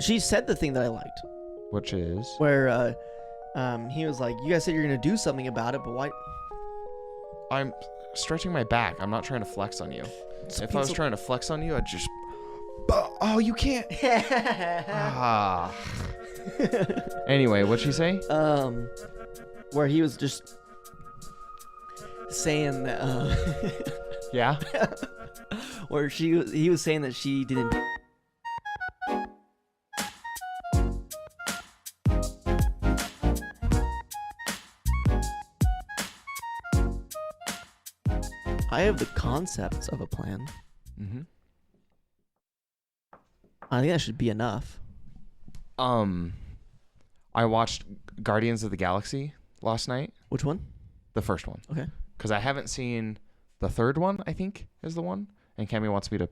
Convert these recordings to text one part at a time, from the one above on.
She said the thing that I liked, Which is? where he was like, "You guys said you're gonna do something about it, but why?" I'm stretching my back. I'm not trying to flex on you. If I was trying to flex on you, I'd just... Oh, you can't. Ah. Anyway, what'd she say? Where he was just saying that, Yeah? where he was saying that she didn't. I have the concepts of a plan. Mm-hmm. I think that should be enough. I watched Guardians of the Galaxy last night. Which one? The first one. Okay. Because I haven't seen the third one, I think, is the one. And Cammy wants me to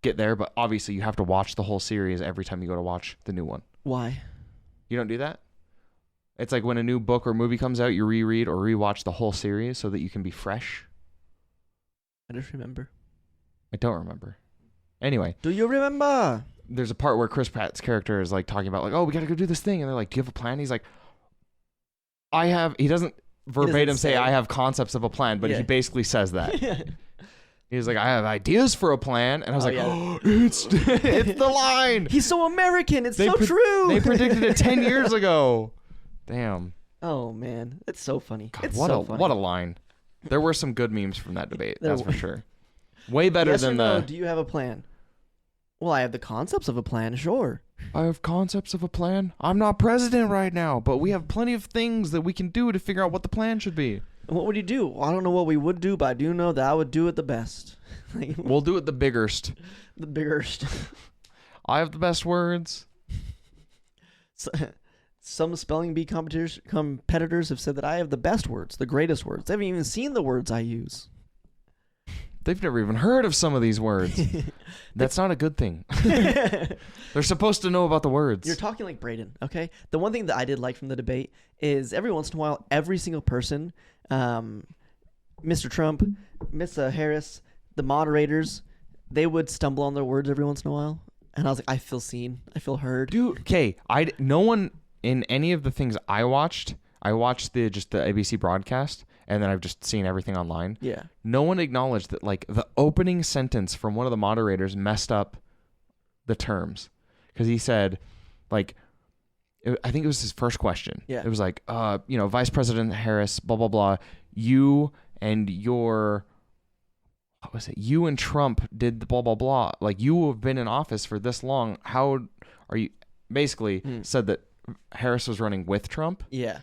get there, but obviously you have to watch the whole series every time you go to watch the new one. Why? You don't do that? It's like when a new book or movie comes out, you reread or rewatch the whole series so that you can be fresh. I just remember. I don't remember. Anyway. Do you remember? There's a part where Chris Pratt's character is like talking about like, oh, we got to go do this thing. And they're like, do you have a plan? He's like, he doesn't verbatim say I have concepts of a plan, but he basically says that. He's like, I have ideas for a plan. And I was oh, it's the line. He's so American. It's so true. They predicted it 10 years ago. Damn. Oh, man. It's so funny. God, it's what so funny. What a line. There were some good memes from that debate. That's for sure. Way better than no, do you have a plan? Well, I have the concepts of a plan, sure. I have concepts of a plan. I'm not president right now, but we have plenty of things that we can do to figure out what the plan should be. What would you do? Well, I don't know what we would do, but I do know that I would do it the best. We'll do it the biggerst. The biggerst. I have the best words. Some spelling bee competitors have said that I have the best words, the greatest words. They haven't even seen the words I use. They've never even heard of some of these words. That's not a good thing. They're supposed to know about the words. You're talking like Braden, okay? The one thing that I did like from the debate is every once in a while, every single person, Mr. Trump, Miss Harris, the moderators, they would stumble on their words every once in a while. And I was like, I feel seen. I feel heard. Dude, okay. No one in any of the things I watched just the ABC broadcast, and then I've just seen everything online. Yeah. No one acknowledged that like the opening sentence from one of the moderators messed up the terms, because he said, like, I think it was his first question. Yeah. It was like, Vice President Harris, blah blah blah. You and You and Trump did the blah blah blah. Like, you have been in office for this long. How are you? Basically said that Harris was running with Trump. Yeah.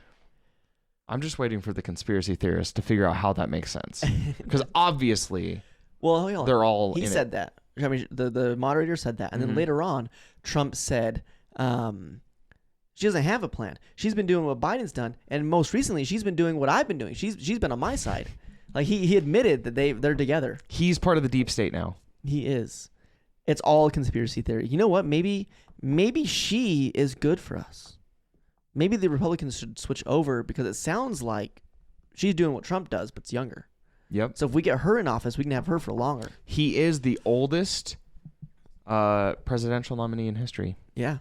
I'm just waiting for the conspiracy theorists to figure out how that makes sense. Because obviously, they're all He said that. I mean, the moderator said that. And then later on, Trump said she doesn't have a plan. She's been doing what Biden's done. And most recently, she's been doing what I've been doing. She's been on my side. Like, he admitted that they're together. He's part of the deep state now. He is. It's all conspiracy theory. You know what? Maybe she is good for us. Maybe the Republicans should switch over, because it sounds like she's doing what Trump does, but it's younger. Yep. So if we get her in office, we can have her for longer. He is the oldest presidential nominee in history. Yeah.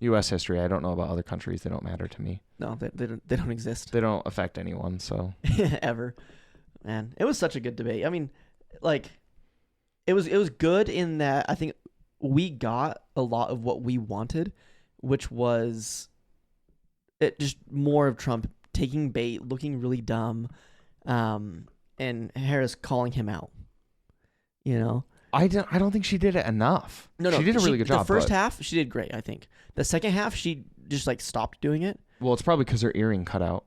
U.S. history. I don't know about other countries. They don't matter to me. No, they don't exist. They don't affect anyone, so. Ever. Man, it was such a good debate. I mean, like, it was good in that I think we got a lot of what we wanted, which was just more of Trump taking bait, looking really dumb, and Harris calling him out. You know, I don't think she did it enough. No, she did a really good job. The first half, she did great, I think. The second half, she just like stopped doing it. Well, it's probably because her earring cut out.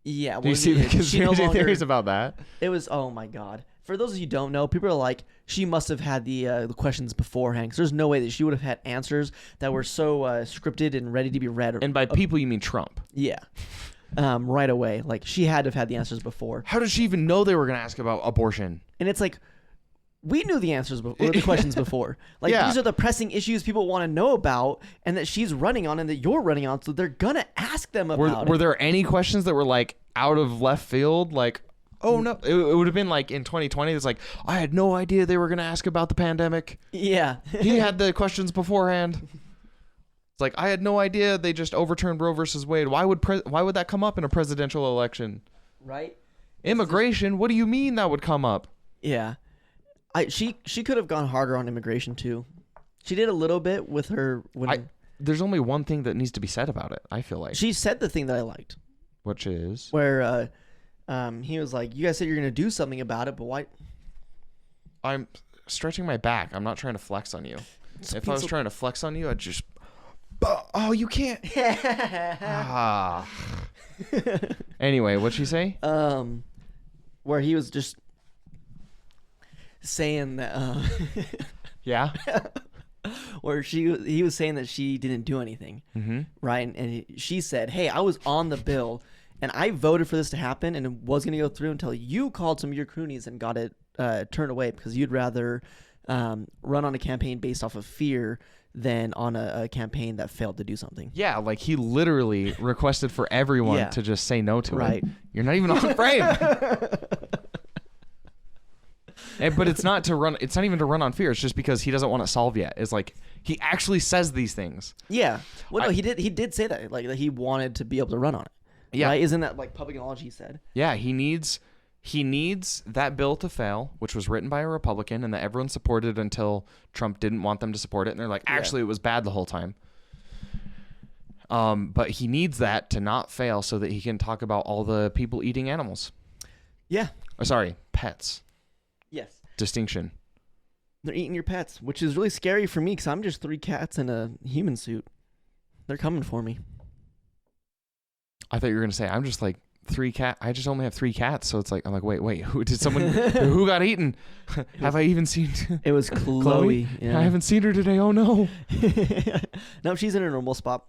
Yeah. Well, do you see the conspiracy theories about that? It was, oh my God. For those of you who don't know, people are like, she must have had the questions beforehand, because there's no way that she would have had answers that were so scripted and ready to be read. And by people, you mean Trump. Yeah. Right away. Like, she had to have had the answers before. How did she even know they were going to ask about abortion? And it's like, we knew the answers before, the questions before. Like, these are the pressing issues people want to know about, and that she's running on and that you're running on, so they're going to ask them about it. Were there any questions that were like out of left field? Like, oh no, it would have been like in 2020. It's like, I had no idea they were going to ask about the pandemic. Yeah. He had the questions beforehand. It's like, I had no idea they just overturned Roe versus Wade. Why would that come up in a presidential election? Right. Immigration? What do you mean that would come up? Yeah. She could have gone harder on immigration too. She did a little bit with her there's only one thing that needs to be said about it, I feel like. She said the thing that I liked. Which is? Where he was like, you guys said you're going to do something about it, but why? I'm stretching my back. I'm not trying to flex on you. If I was trying to flex on you, I'd just... Oh, you can't. Anyway, what'd she say? Where he was just saying that... Yeah? Where he was saying that she didn't do anything, right? And she said, "Hey, I was on the bill, and I voted for this to happen, and it was going to go through until you called some of your croonies and got it turned away because you'd rather run on a campaign based off of fear than on a campaign that failed to do something." Yeah, like he literally requested for everyone to just say no to it. You're not even on frame. But it's not even to run on fear. It's just because he doesn't want it solved yet. It's like he actually says these things. Yeah. Well, no, he did say that, like that he wanted to be able to run on it. Yeah. Right? Isn't that like public knowledge? He said. Yeah. He needs that bill to fail, which was written by a Republican, and that everyone supported until Trump didn't want them to support it, and they're like, actually, it was bad the whole time. But he needs that to not fail so that he can talk about all the people eating animals. Yeah. Oh, sorry, pets. Yes. Distinction. They're eating your pets, which is really scary for me because I'm just 3 cats in a human suit. They're coming for me. I thought you were going to say, I'm just like 3 cat. I just only have 3 cats. So it's like, I'm like, wait, who got eaten? Have I even seen? It was Chloe. Yeah. I haven't seen her today. Oh no. No, she's in her normal spot.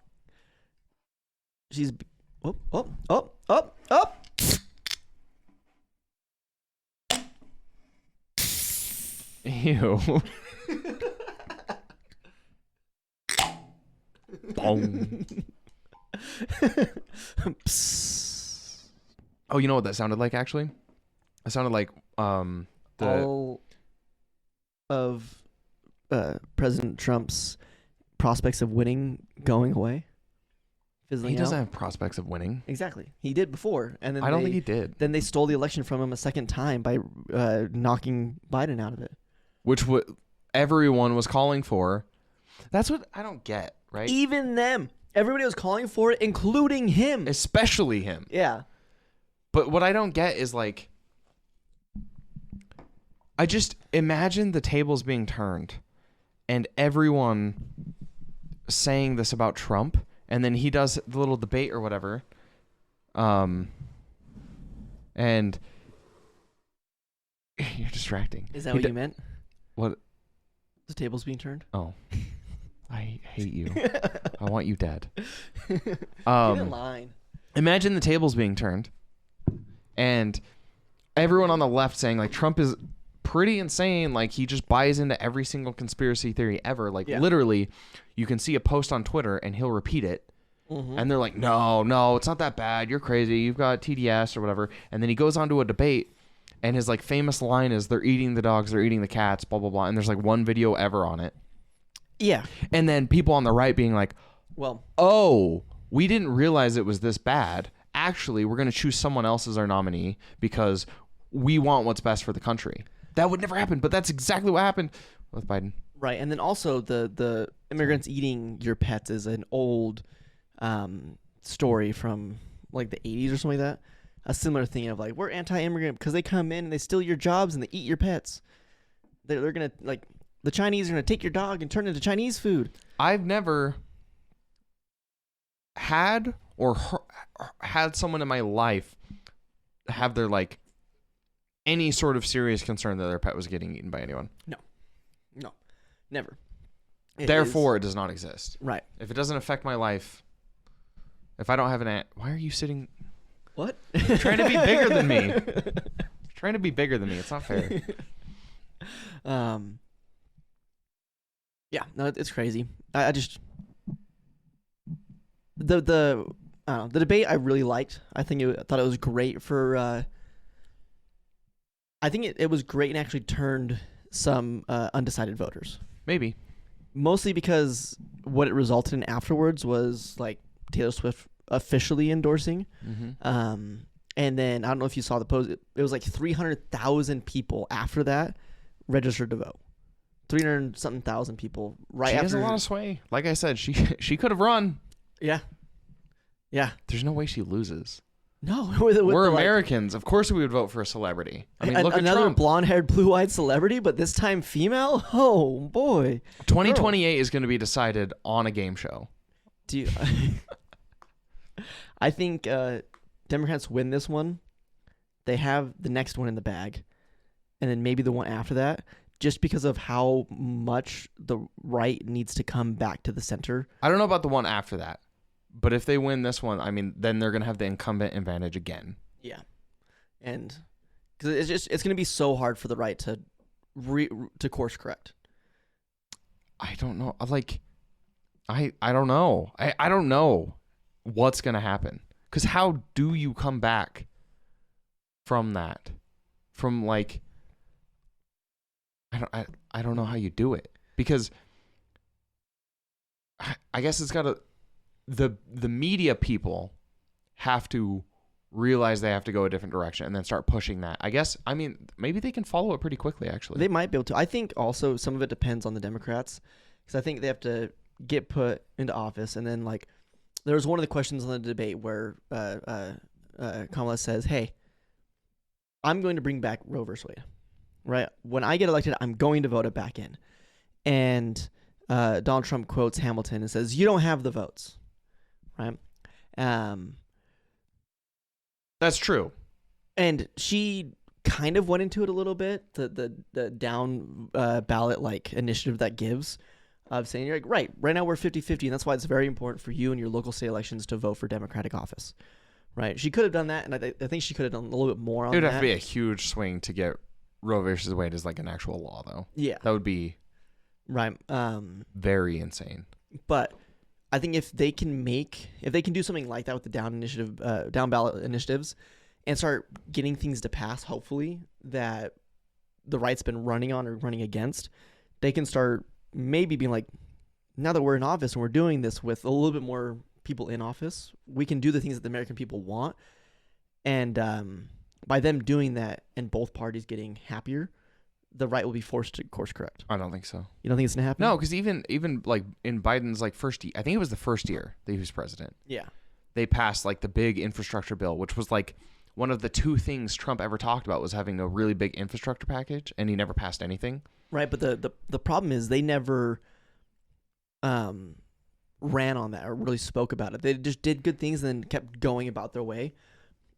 She's, oh. Ew. Boom. Oh, you know what that sounded like actually? It sounded like all of President Trump's prospects of winning going away. He doesn't have prospects of winning. Exactly. He did before, and then I don't think he did. Then they stole the election from him a second time by knocking Biden out of it. Which everyone was calling for. That's what I don't get, right? Even them. Everybody was calling for it, including him. Especially him. Yeah. But what I don't get is like, I just imagine the tables being turned and everyone saying this about Trump, and then he does the little debate or whatever. And you're distracting. Is that what you meant? What? The tables being turned? Oh. I hate you. I want you dead. Get in line. Imagine the tables being turned and everyone on the left saying like Trump is pretty insane. Like he just buys into every single conspiracy theory ever. Like literally you can see a post on Twitter and he'll repeat it. And they're like, no, it's not that bad. You're crazy. You've got TDS or whatever. And then he goes on to a debate and his like famous line is they're eating the dogs, they're eating the cats, blah, blah, blah. And there's like one video ever on it. Yeah. And then people on the right being like, well, oh, we didn't realize it was this bad. Actually, we're going to choose someone else as our nominee because we want what's best for the country. That would never happen, but that's exactly what happened with Biden. Right. And then also the immigrants eating your pets is an old story from like the 80s or something like that. A similar thing of like, we're anti-immigrant because they come in and they steal your jobs and they eat your pets. They're going to like... The Chinese are going to take your dog and turn it into Chinese food. I've never had or had someone in my life have their like any sort of serious concern that their pet was getting eaten by anyone. No, never. Therefore, it does not exist. Right. If it doesn't affect my life, if I don't have an aunt, why are you sitting? What? You're trying to be bigger than me. You're trying to be bigger than me. It's not fair. Yeah, no, it's crazy. I just the debate I really liked. I thought it was great for. I think it was great and actually turned some undecided voters. Maybe. Mostly because what it resulted in afterwards was like Taylor Swift officially endorsing. And then I don't know if you saw the post. It was like 300,000 people after that registered to vote. 300-something thousand people right after. She has a lot of sway. Like I said, she could have run. Yeah. There's no way she loses. No, we're Americans. Of course, we would vote for a celebrity. I mean, look at another Trump. blonde-haired, blue-eyed celebrity, but this time female. Oh boy, 2028 is going to be decided on a game show. I think Democrats win this one. They have the next one in the bag, and then maybe the one after that, just because of how much the right needs to come back to the center. I don't know about the one after that. But if they win this one, I mean, then they're going to have the incumbent advantage again. Yeah. And because it's going to be so hard for the right to course correct. I don't know. Like, I don't know. I don't know what's going to happen. Because how do you come back from that? From like, I don't know how you do it. Because I guess it's got to... The media people have to realize they have to go a different direction and then start pushing that. I mean, maybe they can follow it pretty quickly, actually. They might be able to. I think also some of it depends on the Democrats, because I think they have to get put into office. And then, like, there was one of the questions on the debate where Kamala says, hey, I'm going to bring back Roe versus Wade, right? When I get elected, I'm going to vote it back in. And Donald Trump quotes Hamilton and says, you don't have the votes. Right. That's true. And she kind of went into it a little bit, the down ballot like initiative that gives of saying, you're like, right now we're 50-50, and that's why it's very important for you and your local state elections to vote for Democratic office. Right. She could have done that, and I think she could have done a little bit more on that. It would have to be a huge swing to get Roe versus Wade as like an actual law, though. Yeah. That would be right. Very insane. But I think if they can do something like that with the down ballot initiatives, and start getting things to pass, hopefully that the right's been running on or running against, they can start maybe being like, now that we're in office and we're doing this with a little bit more people in office, we can do the things that the American people want. And by them doing that and both parties getting happier, the right will be forced to course correct. I don't think so. You don't think it's gonna happen? No, because even like in Biden's like first year, I think it was the first year that he was president. Yeah. They passed like the big infrastructure bill, which was like one of the two things Trump ever talked about was having a really big infrastructure package, and he never passed anything. Right, but the problem is they never ran on that or really spoke about it. They just did good things and then kept going about their way,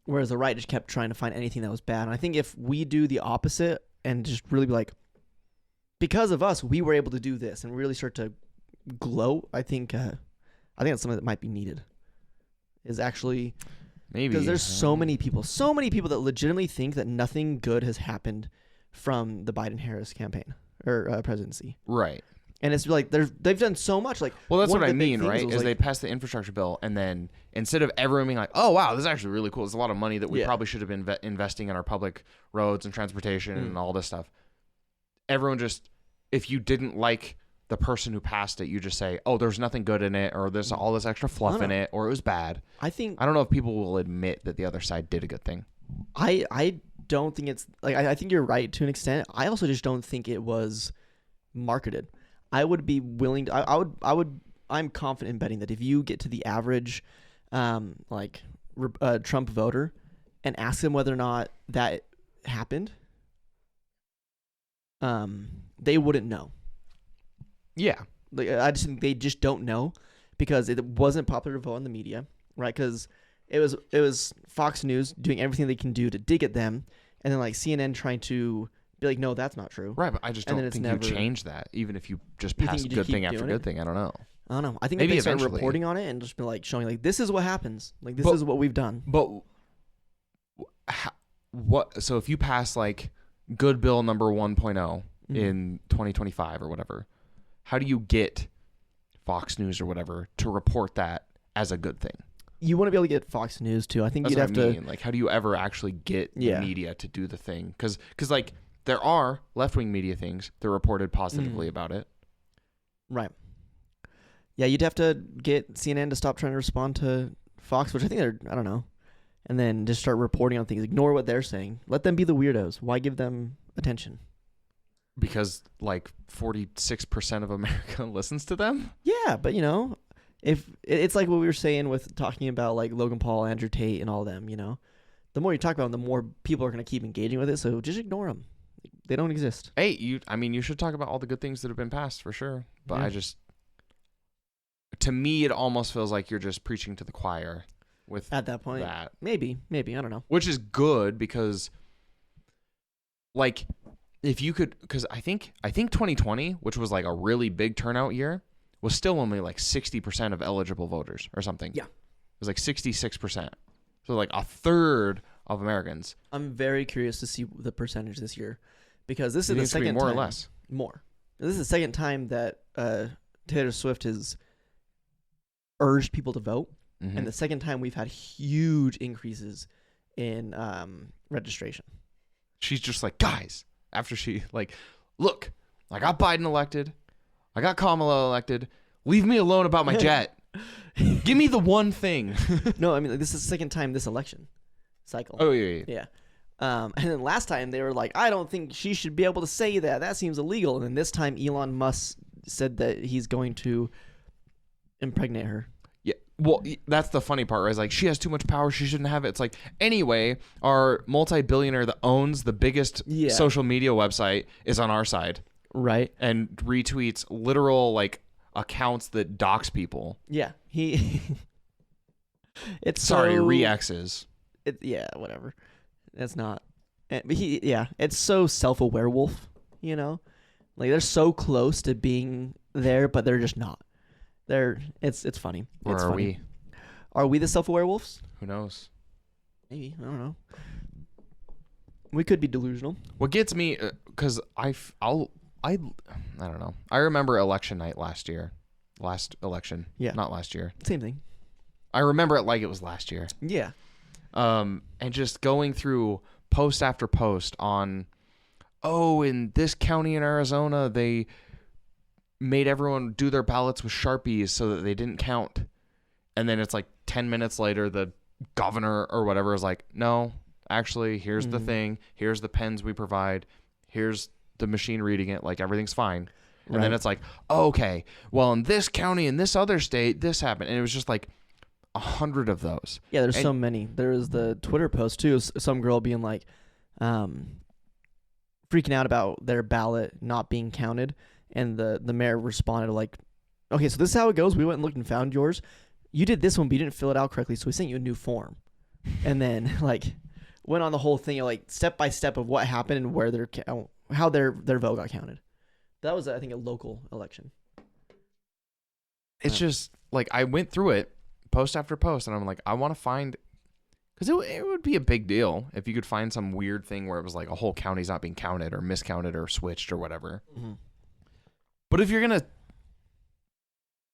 whereas the right just kept trying to find anything that was bad. And I think if we do the opposite and just really be like, because of us, we were able to do this, and really start to gloat, I think that's something that might be needed. Is actually maybe because there's so many people that legitimately think that nothing good has happened from the Biden-Harris campaign or presidency. Right. And it's like they've done so much. Like, well, that's what I mean, right? Is like, they passed the infrastructure bill, and then instead of everyone being like, "Oh, wow, this is actually really cool. It's a lot of money that we probably should have been investing in our public roads and transportation and all this stuff," everyone just, if you didn't like the person who passed it, you just say, "Oh, there's nothing good in it," or "There's all this extra fluff in it," or "It was bad." I don't know if people will admit that the other side did a good thing. I don't think it's like I think you're right to an extent. I also just don't think it was marketed. I would be willing to. I'm confident in betting that if you get to the average, Trump voter, and ask them whether or not that happened, they wouldn't know. Yeah, like I just think they just don't know because it wasn't popular to vote in the media, right? Because it was Fox News doing everything they can do to dig at them, and then like CNN trying to be like, no, that's not true. Right, but I just don't think you change that, even if you just pass good thing after good thing. I don't know. I think maybe if they start reporting on it and just be like showing like this is what happens, like this is what we've done. But what? So if you pass like good bill number 1.0 in 2025 or whatever, how do you get Fox News or whatever to report that as a good thing? You want to be able to get Fox News too. I think you'd have to. Like, how do you ever actually get the media to do the thing? Because like there are left-wing media things that reported positively about it. Right. Yeah, you'd have to get CNN to stop trying to respond to Fox, which I think they're, I don't know, and then just start reporting on things. Ignore what they're saying. Let them be the weirdos. Why give them attention? Because like 46% of America listens to them. Yeah, but if it's like what we were saying with talking about like Logan Paul, Andrew Tate, and all them, the more you talk about them, the more people are going to keep engaging with it. So just ignore them. They don't exist. Hey, you should talk about all the good things that have been passed for sure. But Yeah. to me, it almost feels like you're just preaching to the choir with At that point, that. maybe, I don't know. Which is good because, like, if you could, because I think 2020, which was like a really big turnout year, was still only like 60% of eligible voters or something. Yeah. It was like 66%. So like a third of Americans. I'm very curious to see the percentage this year, because this is the It second needs to be more time, or less. more. This is the second time that Taylor Swift has urged people to vote, Mhm. and the second time we've had huge increases in registration. She's just like, guys, after she like, look, I got Biden elected, I got Kamala elected. Leave me alone about my jet. Give me the one thing. No, I mean, like, this is the second time this election cycle. Oh yeah. Yeah. And then last time they were like, I don't think she should be able to say that. That seems illegal. And then this time Elon Musk said that he's going to impregnate her. Yeah. Well, that's the funny part, right? It's like, she has too much power. She shouldn't have it. It's like, anyway, our multi-billionaire that owns the biggest social media website is on our side. Right. And retweets literal like accounts that dox people. Yeah. It's re-X's. Yeah, whatever. That's not. But it's so self-aware wolf, Like they're so close to being there, but they're just not. It's funny. Or it's are funny. we? Are we the self-aware wolves? Who knows? Maybe. I don't know. We could be delusional. What gets me, because I don't know. I remember election night last election. Yeah. Not last year. Same thing. I remember it like it was last year. Yeah. And just going through post after post on, in this county in Arizona, they made everyone do their ballots with Sharpies so that they didn't count. And then it's like 10 minutes later, the governor or whatever is like, no, actually, here's the thing. Here's the pens we provide. Here's the machine reading it. Like, everything's fine. And then it's like, okay, well, in this county, in this other state, this happened. And it was just like 100 of those. Yeah, there's so many. There was the Twitter post, too, some girl being like, freaking out about their ballot not being counted. And the mayor responded like, okay, so this is how it goes. We went and looked and found yours. You did this one, but you didn't fill it out correctly, so we sent you a new form. And then, like, went on the whole thing, like, step by step of what happened and where how their vote got counted. That was, I think, a local election. It's just, like, I went through it post after post, and I'm like, I want to find, because it would be a big deal if you could find some weird thing where it was like a whole county's not being counted or miscounted or switched or whatever. Mm-hmm. But if you're going to,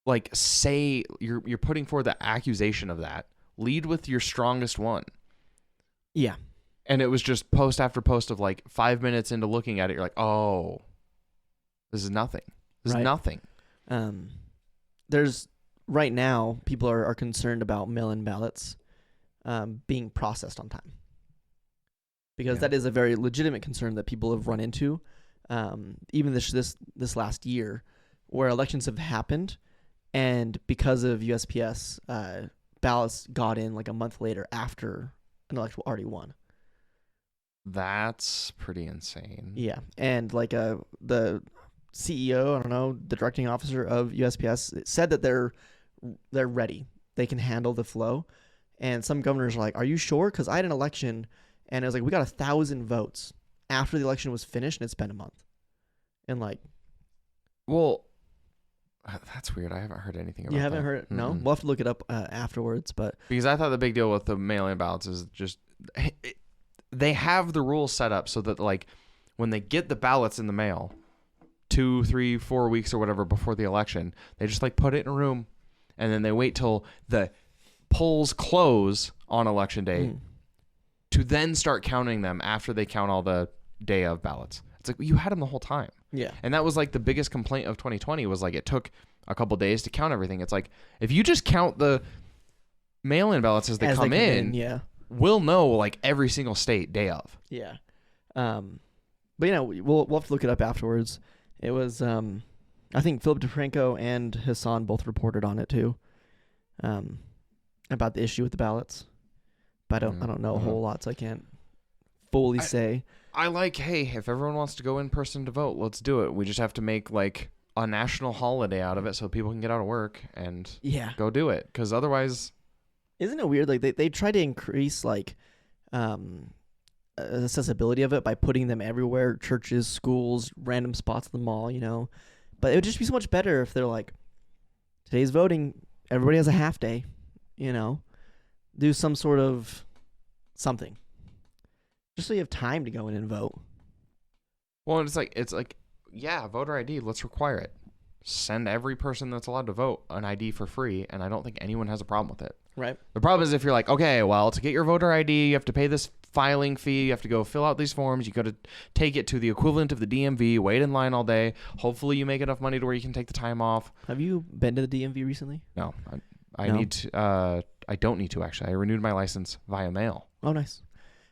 like, say you're putting forward the accusation of that, lead with your strongest one. Yeah. And it was just post after post of like 5 minutes into looking at it, you're like, oh, this is nothing. This is nothing. There's right now people are concerned about mail-in ballots being processed on time, because that is a very legitimate concern that people have run into. Even this last year, where elections have happened, and because of USPS, ballots got in like a month later after an election already won. That's pretty insane. Yeah, and like the CEO, I don't know, the directing officer of USPS said that they're ready. They can handle the flow. And some governors are like, "Are you sure?" Because I had an election, and it was like we got 1,000 votes after the election was finished, and it's been a month. And like, well, that's weird. I haven't heard anything about that. You haven't heard it? No? We'll have to look it up afterwards. But because I thought the big deal with the mail-in ballots is just they have the rules set up so that, like, when they get the ballots in the mail 2, 3, 4 weeks or whatever before the election, they just like put it in a room, and then they wait till the polls close on election day to then start counting them after they count all the day of ballots. It's like, well, you had them the whole time. Yeah. And that was like the biggest complaint of 2020 was like it took a couple days to count everything. It's like if you just count the mail-in ballots as they come in, yeah, we'll know like every single state day of. Yeah. But you know, we'll have to look it up afterwards. It was I think Philip DeFranco and Hassan both reported on it too. About the issue with the ballots. But I don't know a whole lot, so I can't fully say. I like, hey, if everyone wants to go in person to vote, let's do it. We just have to make like a national holiday out of it so people can get out of work and go do it. Because otherwise, isn't it weird? Like they try to increase like accessibility of it by putting them everywhere, churches, schools, random spots at the mall, you know. But it would just be so much better if they're like, today's voting, everybody has a half day, you know. Do some sort of something. Just so you have time to go in and vote. Well, it's like, yeah, voter ID, let's require it. Send every person that's allowed to vote an ID for free, and I don't think anyone has a problem with it. Right. The problem is if you're like, okay, well, to get your voter ID, you have to pay this filing fee, you have to go fill out these forms, you got to take it to the equivalent of the DMV, wait in line all day. Hopefully you make enough money to where you can take the time off. Have you been to the DMV recently? No. I don't need to, actually. I renewed my license via mail. Oh, nice.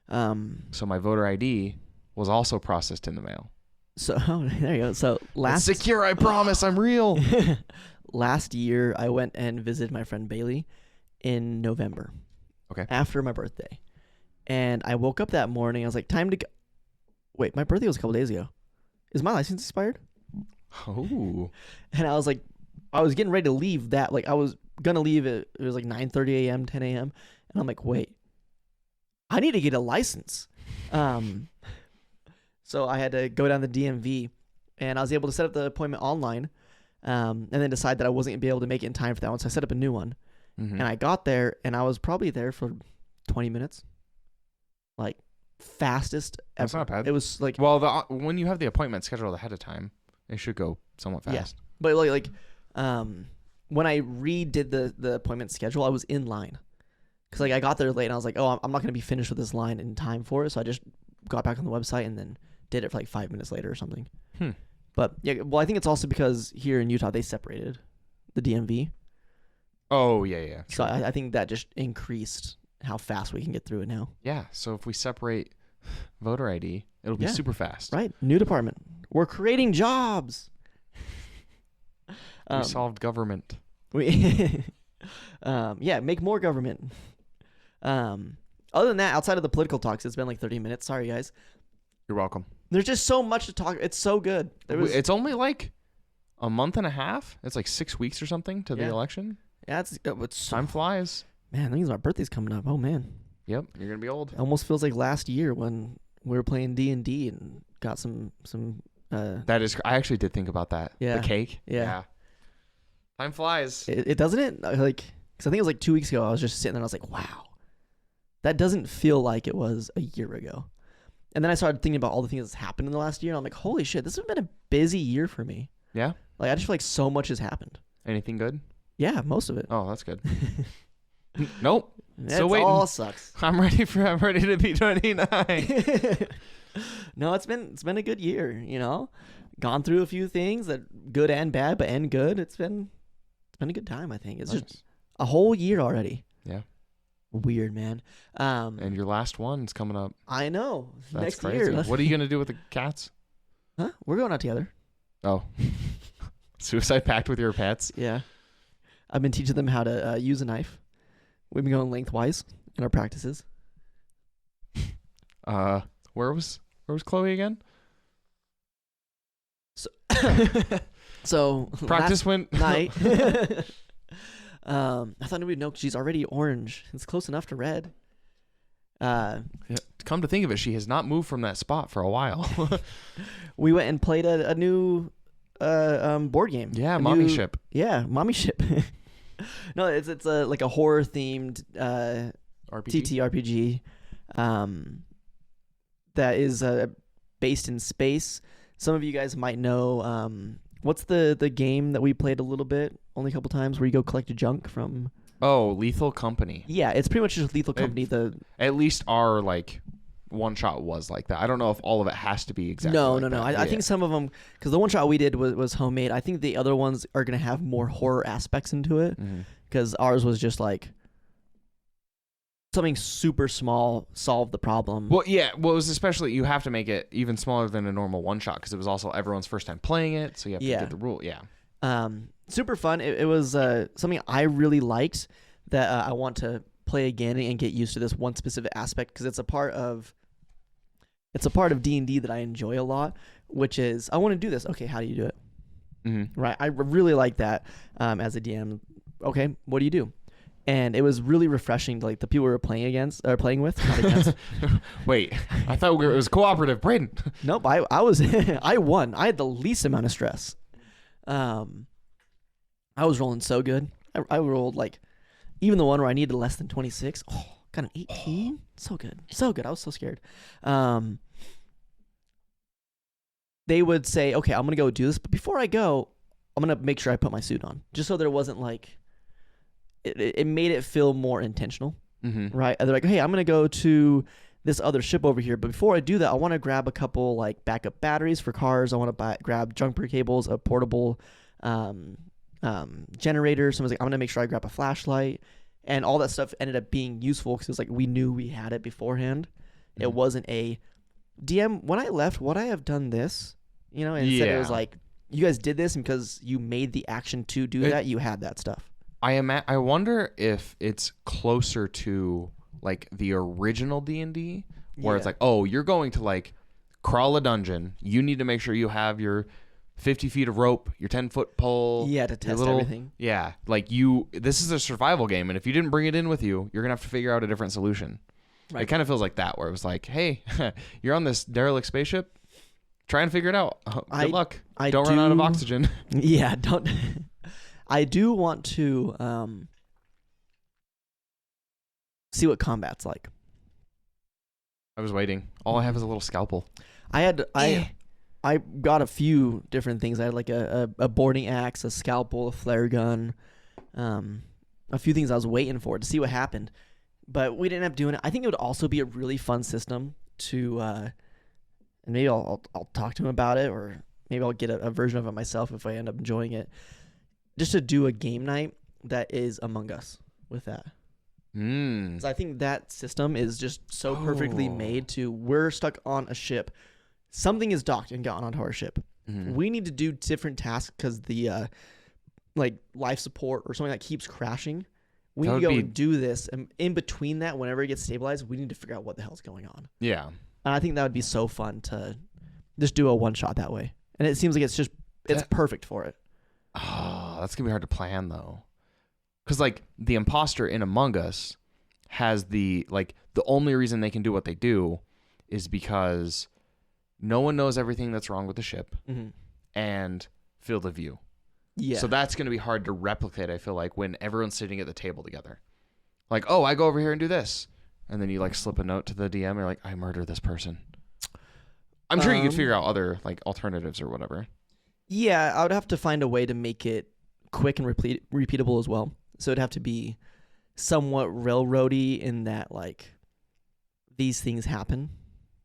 So my voter ID was also processed in the mail. So there you go. So it's secure, I promise, I'm real. Last year, I went and visited my friend Bailey in November. Okay. After my birthday. And I woke up that morning. I was like, time to go. Wait, my birthday was a couple days ago. Is my license expired? Oh. And I was like, I was getting ready to leave that. Like, I was going to leave it. It was like 9:30 a.m., 10 a.m. And I'm like, wait, I need to get a license. So I had to go down the DMV. And I was able to set up the appointment online. And then decide that I wasn't going to be able to make it in time for that one. So I set up a new one. Mm-hmm. And I got there, and I was probably there for 20 minutes. Like, fastest ever. That's not bad. It was like... Well, when you have the appointment scheduled ahead of time, it should go somewhat fast. Yeah. But, like when I redid the appointment schedule, I was in line. Because, like, I got there late, and I was like, oh, I'm not going to be finished with this line in time for it. So I just got back on the website and then did it for, like, 5 minutes later or something. But, yeah, well, I think it's also because here in Utah, they separated the DMV. Oh, yeah. So I think that just increased how fast we can get through it now. Yeah, so if we separate voter ID, it'll be super fast. Right, new department. We're creating jobs. We solved government. Make more government. Other than that, outside of the political talks, it's been like 30 minutes. Sorry, guys. You're welcome. There's just so much to talk. It's so good. It's only like a month and a half. It's like 6 weeks or something to the election. Yeah, it's time flies. Man, I think my birthday's coming up. Oh man. Yep, you're gonna be old. It almost feels like last year when we were playing D&D and got some. That is, I actually did think about that. Yeah. The cake. Yeah. Time flies. It doesn't it? Like, because I think it was like 2 weeks ago. I was just sitting there and I was like, wow, that doesn't feel like it was a year ago. And then I started thinking about all the things that's happened in the last year. And I'm like, holy shit, this has been a busy year for me. Yeah. Like, I just feel like so much has happened. Anything good? Yeah, most of it. Oh, that's good. Nope. It all sucks. I'm ready to be 29. No, it's been a good year, you know. Gone through a few things that good and bad, but end good. It's been a good time, I think. It's just a whole year already. Yeah. Weird, man. And your last one's coming up. I know. That's next crazy. year. What are you gonna do with the cats? Huh? We're going out together. Oh. Suicide pact with your pets? Yeah. I've been teaching them how to use a knife. We've been going lengthwise in our practices. Where was Chloe again? So practice went night. I thought we'd know 'cause she's already orange. It's close enough to red. Yeah, come to think of it, she has not moved from that spot for a while. We went and played a new board game. Yeah, Mommy Ship. Yeah, Mommy Ship. No, it's like a horror themed RPG? TTRPG that is based in space. Some of you guys might know what's the game that we played a little bit, only a couple times, where you go collect junk from. Oh, Lethal Company. Yeah, it's pretty much just Lethal Company. At least our like one shot was like that. I don't know if all of it has to be exactly. No, like no, no. that. I think some of them, because the one shot we did was homemade. I think the other ones are gonna have more horror aspects into it, because ours was just like something super small solved the problem. Well, yeah. Well, it was especially you have to make it even smaller than a normal one shot because it was also everyone's first time playing it, so you have to get the rule. Yeah. Super fun. It was something I really liked that I want to play again and get used to this one specific aspect because it's a part of D&D that I enjoy a lot, which is I want to do this. Okay, how do you do it? Right. I really like that as a DM. Okay, what do you do? And it was really refreshing to like the people we were playing with. Not against. Wait, I thought it was cooperative. Braden. Nope. I was I won. I had the least amount of stress. I was rolling so good. I rolled like even the one where I needed less than 26. Oh, got an 18. So good. So good. I was so scared. They would say, okay, I'm going to go do this. But before I go, I'm going to make sure I put my suit on. Just so there wasn't like, it made it feel more intentional. Right? And they're like, hey, I'm going to go to this other ship over here. But before I do that, I want to grab a couple like backup batteries for cars. I want to grab jumper cables, a portable generator. Someone's like, I'm going to make sure I grab a flashlight. And all that stuff ended up being useful because it was like we knew we had it beforehand. It wasn't a DM, when I left, would I have done this? You know, and instead it was like, you guys did this and because you made the action to do that, you had that stuff. I wonder if it's closer to like the original D&D where it's like, oh, you're going to like crawl a dungeon. You need to make sure you have your 50 feet of rope, your 10-foot pole. Yeah, to test everything. Yeah, like this is a survival game, and if you didn't bring it in with you, you're going to have to figure out a different solution. Right. It kind of feels like that, where it was like, hey, you're on this derelict spaceship. Try and figure it out. Good luck. Don't run out of oxygen. Yeah, don't. I do want to see what combat's like. I was waiting. All I have is a little scalpel. I got a few different things. I had like a boarding axe, a scalpel, a flare gun, a few things I was waiting for to see what happened. But we didn't end up doing it. I think it would also be a really fun system to, and maybe I'll talk to him about it, or maybe I'll get a version of it myself if I end up enjoying it. Just to do a game night that is Among Us with that. So I think that system is just so perfectly made to, we're stuck on a ship. Something is docked and gotten onto our ship. We need to do different tasks because the like life support or something that keeps crashing. We need to go and do this. And in between that, whenever it gets stabilized, we need to figure out what the hell's going on. Yeah. And I think that would be so fun to just do a one shot that way. And it seems like it's perfect for it. Oh, that's going to be hard to plan though. Because like the imposter in Among Us has the only reason they can do what they do is because no one knows everything that's wrong with the ship and field of view. Yeah. So that's going to be hard to replicate, I feel like, when everyone's sitting at the table together. Like, oh, I go over here and do this. And then you like slip a note to the DM. You're like, I murder this person. I'm sure you could figure out other like alternatives or whatever. Yeah, I would have to find a way to make it quick and repeatable as well. So it'd have to be somewhat railroady in that like these things happen,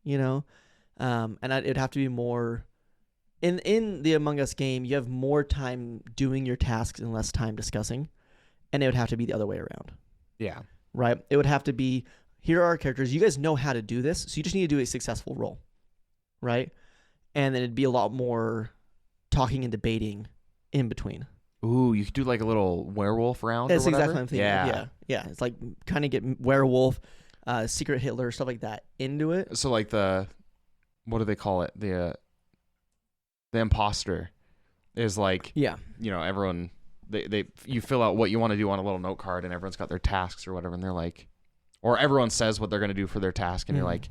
you know? And it'd have to be more... In the Among Us game, you have more time doing your tasks and less time discussing. And it would have to be the other way around. Yeah. Right? It would have to be, here are our characters. You guys know how to do this, so you just need to do a successful roll. Right? And then it'd be a lot more talking and debating in between. Ooh, you could do like a little werewolf round. That's exactly what I'm thinking. Yeah. It's like kind of get werewolf, secret Hitler, stuff like that into it. So like what do they call it? The imposter is like, you know, everyone, you fill out what you want to do on a little note card and everyone's got their tasks or whatever. And they're like, or everyone says what they're going to do for their task. And you're like,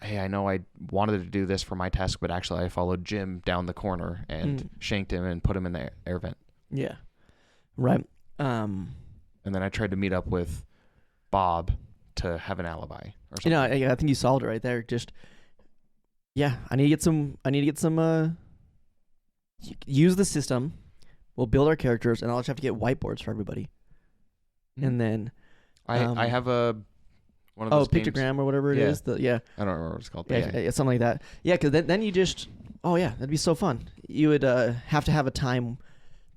hey, I know I wanted to do this for my task, but actually I followed Jim down the corner and shanked him and put him in the air vent. Yeah. Right. And then I tried to meet up with Bob to have an alibi or something. You know, I think you solved it right there. Just, I need to get some, use the system. We'll build our characters, and I'll just have to get whiteboards for everybody. And then I have a One of those Pictogram games. or whatever it is. I don't remember what it's called. Yeah, it's something like that. Yeah, because then you just, that'd be so fun. You would have to have a time.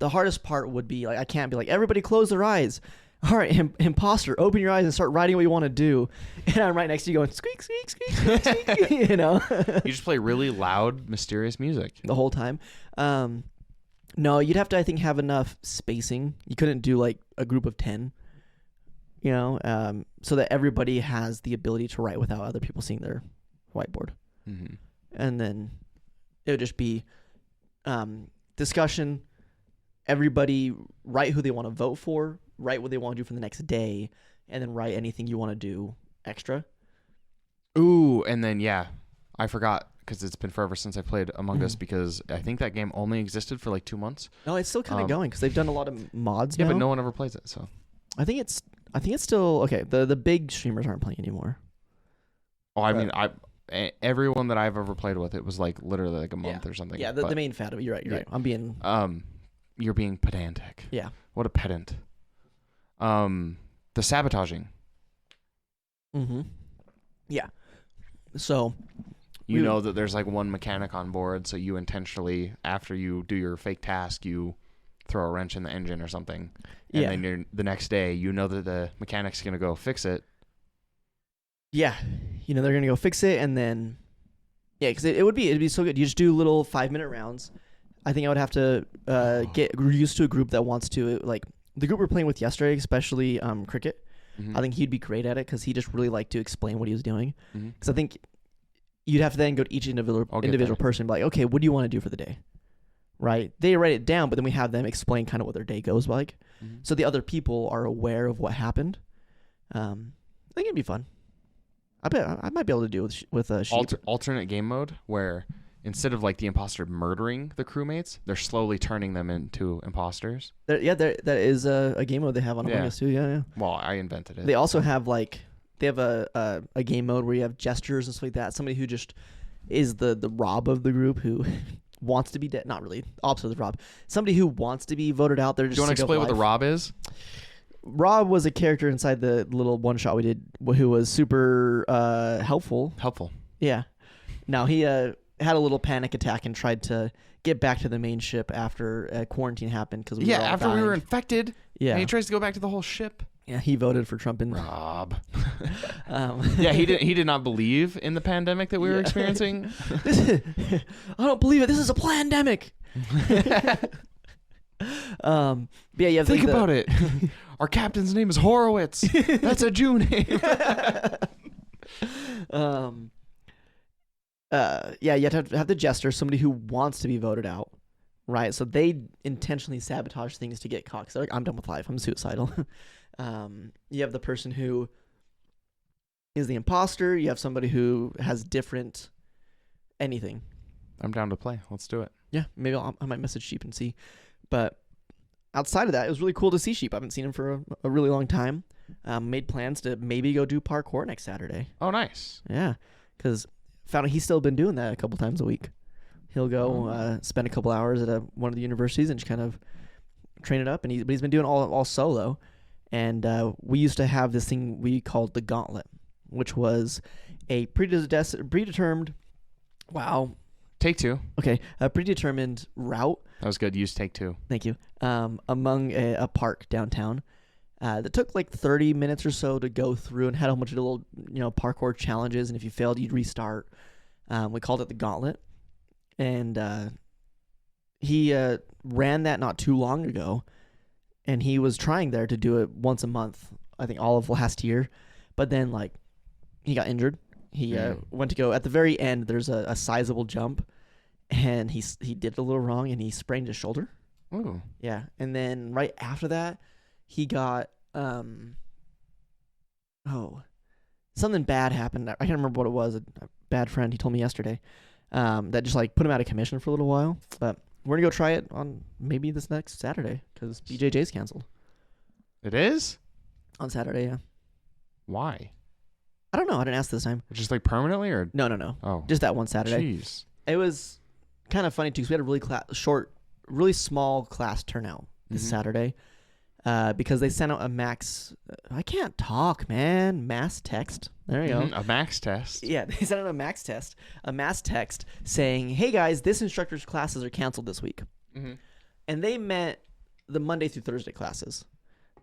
The hardest part would be like, I can't be like, everybody close their eyes. All right, imposter, open your eyes and start writing what you want to do. And I'm right next to you going, squeak, squeak, squeak, squeak, squeak, you know? You just play really loud, mysterious music. The whole time. No, you'd have to, I think, have enough spacing. You couldn't do like a group of 10, you know, so that everybody has the ability to write without other people seeing their whiteboard. Mm-hmm. And then it would just be discussion. Everybody write who they want to vote for, write what they want to do for the next day, and then write anything you want to do extra. Ooh, and then, I forgot because it's been forever since I played Among Us because I think that game only existed for like 2 months. No, it's still kind of going because they've done a lot of mods now. Yeah, but no one ever plays it, so. I think it's still, okay, the big streamers aren't playing anymore. Oh, I mean, everyone that I've ever played with, it was like literally like a month or something. Yeah, the main fan of it. You're right. I'm being... You're being pedantic. Yeah. What a pedant. The sabotaging. Mm-hmm. Yeah. So... You know that there's like one mechanic on board, so you intentionally, after you do your fake task, you throw a wrench in the engine or something. And then the next day, you know that the mechanic's going to go fix it. Yeah. You know, they're going to go fix it, and then... Yeah, because it'd be so good. You just do little 5-minute rounds. I think I would have to get used to a group that wants to, like, the group we're playing with yesterday, especially Cricket. Mm-hmm. I think he'd be great at it because he just really liked to explain what he was doing. Mm-hmm. Because I think you'd have to then go to each individual person and be like, okay, what do you want to do for the day? Right? They write it down, but then we have them explain kind of what their day goes like. Mm-hmm. So the other people are aware of what happened. I think it'd be fun. I bet I might be able to do it with Sheep. Alternate game mode where instead of like the imposter murdering the crewmates, they're slowly turning them into imposters. That is a game mode they have on Among Us too. Yeah. Well, I invented it. They also have a game mode where you have gestures and stuff like that. Somebody who just is the Rob of the group who wants to be dead. Not really. Opposite of the Rob. Somebody who wants to be voted out. They're just. Do you want to explain what the Rob is? Rob was a character inside the little one shot we did who was super helpful. Helpful. Yeah. Now he had a little panic attack and tried to get back to the main ship after quarantine happened because we were infected. Yeah. And he tries to go back to the whole ship. Yeah, he voted for Trump and Rob. Yeah, he did not believe in the pandemic that we were experiencing. I don't believe it. This is a plandemic. Think about it. Our captain's name is Horowitz. That's a Jew name. You have to have the jester, somebody who wants to be voted out, right? So they intentionally sabotage things to get caught. So like, I'm done with life. I'm suicidal. You have the person who is the imposter. You have somebody who has different anything. I'm down to play. Let's do it. Yeah, maybe I might message Sheep and see. But outside of that, it was really cool to see Sheep. I haven't seen him for a really long time. Made plans to maybe go do parkour next Saturday. Oh, nice. Yeah, because found out he's still been doing that a couple times a week. He'll go spend a couple hours at one of the universities and just kind of train it up. But he's been doing all solo. And we used to have this thing we called the gauntlet, which was a predetermined. Wow. Take two. Okay, a predetermined route. That was good. Use take two. Thank you. Among a park downtown. That took like 30 minutes or so to go through and had a bunch of little, parkour challenges. And if you failed, you'd restart. We called it the gauntlet. And he ran that not too long ago. And he was trying there to do it once a month, I think all of last year. But then, he got injured. He went to go at the very end. There's a sizable jump, and he did it a little wrong, and he sprained his shoulder. Ooh. Yeah, and then right after that, he got something bad happened. I can't remember what it was. A bad friend, he told me yesterday, that just put him out of commission for a little while. But we're gonna go try it on maybe this next Saturday because BJJ's canceled. It is? On Saturday, yeah. Why? I don't know. I didn't ask this time. Just permanently or? No. Oh. Just that one Saturday. Jeez. It was kind of funny too because we had a really small class turnout this Saturday. because they sent out a max. I can't talk, man. Mass text. There you go. A max test. Yeah, they sent out a mass text saying, "Hey guys, this instructor's classes are canceled this week," and they meant the Monday through Thursday classes,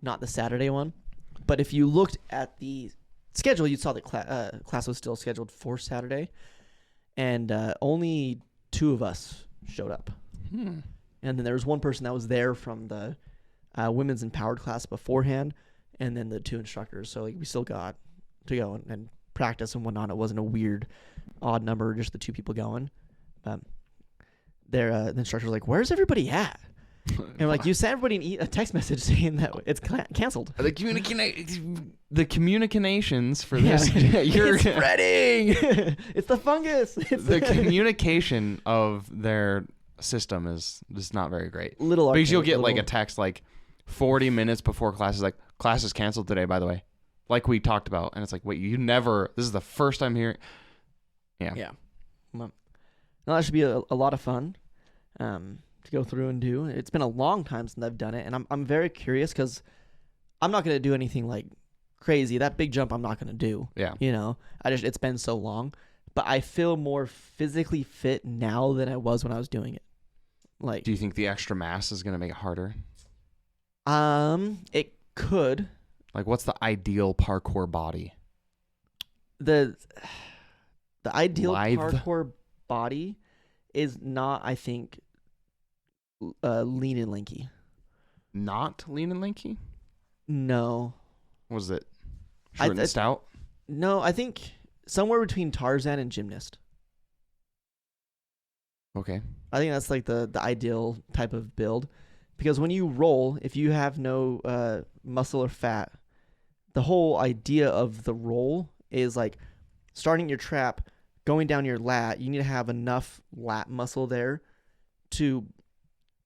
not the Saturday one. But if you looked at the schedule, you saw the class was still scheduled for Saturday, and only 2 of us showed up. And then there was one person that was there from the women's empowered class beforehand, and then the 2 instructors. So like we still got to go and practice and whatnot. It wasn't a weird odd number, just the 2 people going. The instructor was like, "Where's everybody at?" And we're like, "You sent everybody a text message saying that it's canceled." The communications for this. You're spreading. It's the fungus. The communication of their system is not very great. Because you'll get like a text like 40 minutes before class is like, "Class is canceled today, by the way," like we talked about, and it's like, wait, this is the first time hearing. Yeah. Well, that should be a lot of fun to go through and do. It's been a long time since I've done it, and I'm very curious because I'm not going to do anything like crazy. That big jump I'm not going to do. Yeah. It's been so long, but I feel more physically fit now than I was when I was doing it. Like, do you think the extra mass is going to make it harder? It could. Like, what's the ideal parkour body? The ideal parkour body is not, I think, lean and lanky. Not lean and lanky? No. Was it short and stout? No, I think somewhere between Tarzan and gymnast. Okay. I think that's like the ideal type of build, because when you roll, if you have no muscle or fat, the whole idea of the roll is like starting your trap, going down your lat. You need to have enough lat muscle there to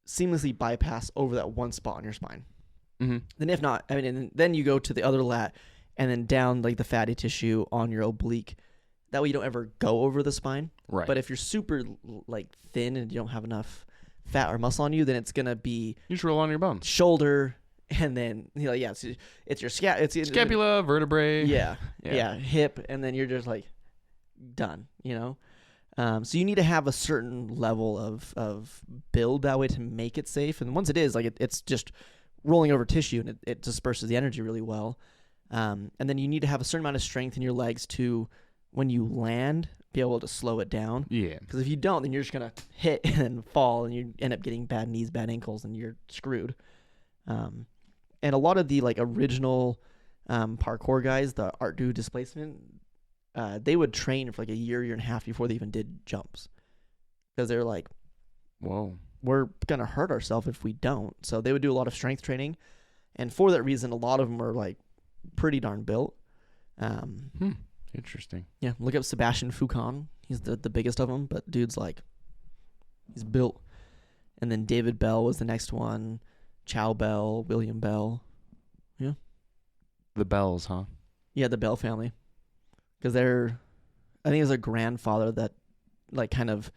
seamlessly bypass over that one spot on your spine. Then if not, then you go to the other lat and then down like the fatty tissue on your oblique. That way you don't ever go over the spine. Right. But if you're super like thin and you don't have enough fat or muscle on you, then it's gonna be you just roll on your bones, shoulder, and then it's your scapula, vertebrae. Yeah, hip, and then you're just like done. So you need to have a certain level of build that way to make it safe. And once it is, like it's just rolling over tissue and it disperses the energy really well. And then you need to have a certain amount of strength in your legs to, when you land, be able to slow it down. Yeah. Because if you don't, then you're just going to hit and fall, and you end up getting bad knees, bad ankles, and you're screwed. And a lot of the like original parkour guys, the art do displacement, they would train for like a year and a half before they even did jumps. Because they're like, whoa, we're going to hurt ourselves if we don't. So they would do a lot of strength training. And for that reason, a lot of them are like pretty darn built. Interesting. Yeah, look up Sebastian Foucan. He's the biggest of them, but dude's like, he's built. And then David Bell was the next one. Chow Bell, William Bell. Yeah. The Bells, huh? Yeah, the Bell family. Because I think it was a grandfather that like kind of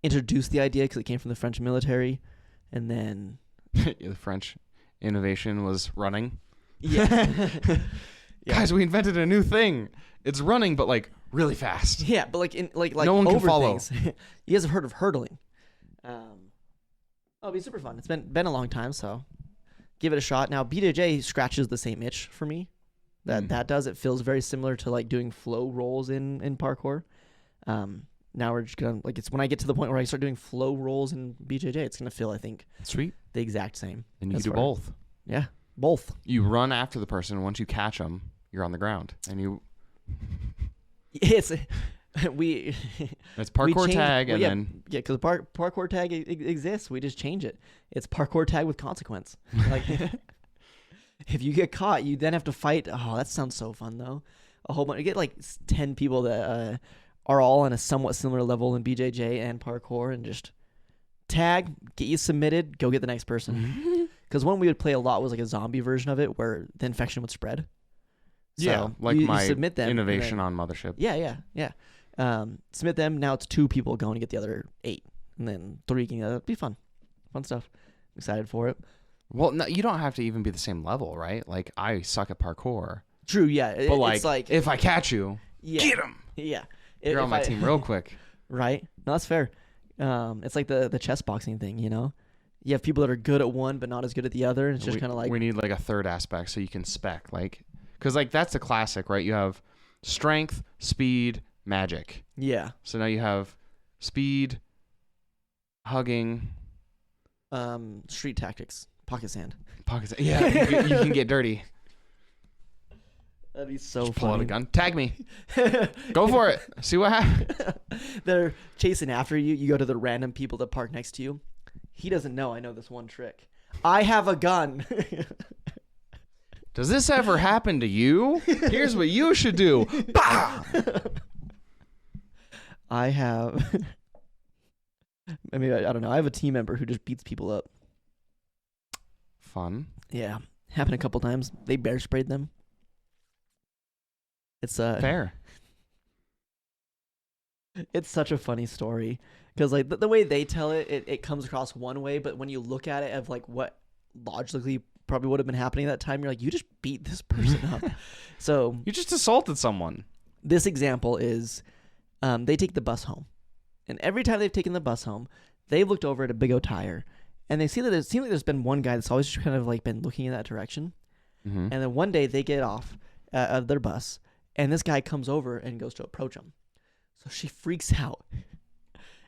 introduced the idea because it came from the French military. And then the French innovation was running. Yeah. Guys, we invented a new thing. It's running, but like really fast. Yeah, but like no one can follow. Things. You guys have heard of hurdling? It'll be super fun. It's been a long time, so give it a shot. Now BJJ scratches the same itch for me. That does. It feels very similar to like doing flow rolls in parkour. Now we're just gonna it's when I get to the point where I start doing flow rolls in BJJ, it's gonna feel, I think, sweet, the exact same. And you can do both. Yeah, both. You run after the person. Once you catch them, you're on the ground, and you. It's parkour tag, and then because parkour tag exists, we just change it. It's parkour tag with consequence. Like if you get caught, you then have to fight. Oh, that sounds so fun though. A whole bunch. You get like 10 people that are all on a somewhat similar level in BJJ and parkour, and just tag, get you submitted, go get the next person. Because one we would play a lot was like a zombie version of it where the infection would spread. So like you my submit them, innovation on Mothership. Yeah. Submit them. Now it's 2 people going to get the other 8, and then 3 can. It'll be fun stuff. I'm excited for it. Well, no, you don't have to even be the same level, right? Like, I suck at parkour. True, yeah. But It's like if I catch you, get him. Yeah. You're on my team real quick. Right? No, that's fair. It's like the chess boxing thing, you know? You have people that are good at one but not as good at the other. And it's just kind of like... We need like a third aspect so you can spec. Like, because like that's the classic, right? You have strength, speed, magic. Yeah. So now you have speed, hugging... street tactics, pocket sand. Yeah, you can get dirty. That'd be so Just funny. pull out a gun. Tag me. Go for it. See what happens. They're chasing after you. You go to the random people that park next to you. He doesn't know I know this one trick. I have a gun. Does this ever happen to you? Here's what you should do. Bah! I have... I mean, I don't know. I have a team member who just beats people up. Fun. Yeah. Happened a couple times. They bear sprayed them. It's fair. It's such a funny story because like the way they tell it, it comes across one way, but when you look at it of like what logically probably would have been happening at that time, you're like, you just beat this person up. So you just assaulted someone. This example is they take the bus home. And every time they've taken the bus home, they've looked over at a Big O tire, and they see that it seems like there's been one guy that's always just kind of like been looking in that direction. Mm-hmm. And then one day they get off of their bus, and this guy comes over and goes to approach him. So she freaks out